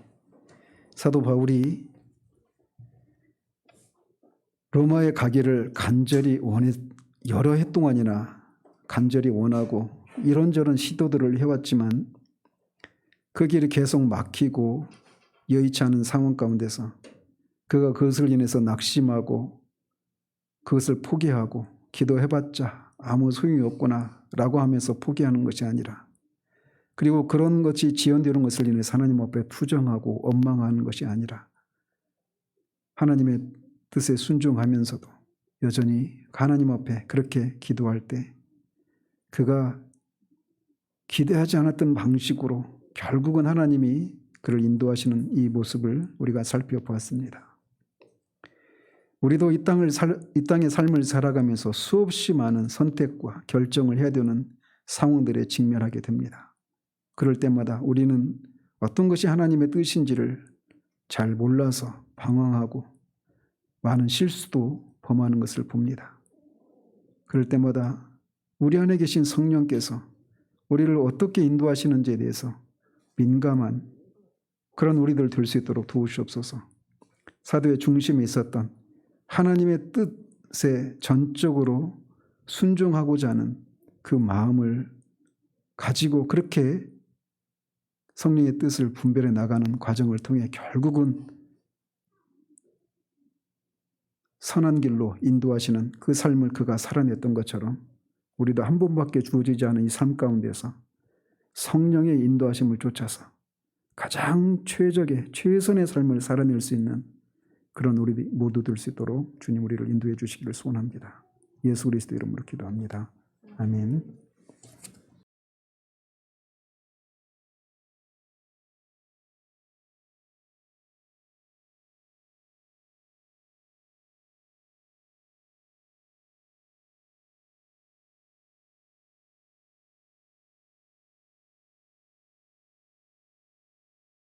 사도 바울이 로마에 가기를 간절히 여러 해 동안이나 간절히 원하고 이런저런 시도들을 해왔지만 그 길이 계속 막히고 여의치 않은 상황 가운데서 그가 그것을 인해서 낙심하고 그것을 포기하고 기도해봤자 아무 소용이 없구나 라고 하면서 포기하는 것이 아니라 그리고 그런 것이 지연되는 것을 인해 하나님 앞에 투정하고 원망하는 것이 아니라 하나님의 뜻에 순종하면서도 여전히 하나님 앞에 그렇게 기도할 때 그가 기대하지 않았던 방식으로 결국은 하나님이 그를 인도하시는 이 모습을 우리가 살펴보았습니다. 우리도 이 땅의 삶을 살아가면서 수없이 많은 선택과 결정을 해야 되는 상황들에 직면하게 됩니다. 그럴 때마다 우리는 어떤 것이 하나님의 뜻인지를 잘 몰라서 방황하고 많은 실수도 범하는 것을 봅니다. 그럴 때마다 우리 안에 계신 성령께서 우리를 어떻게 인도하시는지에 대해서 민감한 그런 우리들 될 수 있도록 도우시옵소서. 사도의 중심에 있었던 하나님의 뜻에 전적으로 순종하고자 하는 그 마음을 가지고 그렇게 성령의 뜻을 분별해 나가는 과정을 통해 결국은 선한 길로 인도하시는 그 삶을 그가 살아냈던 것처럼 우리도 한 번밖에 주어지지 않은 이 삶 가운데서 성령의 인도하심을 쫓아서 가장 최선의 삶을 살아낼 수 있는 그런 우리 모두 될 수 있도록 주님 우리를 인도해 주시기를 소원합니다. 예수 그리스도 이름으로 기도합니다. 아멘.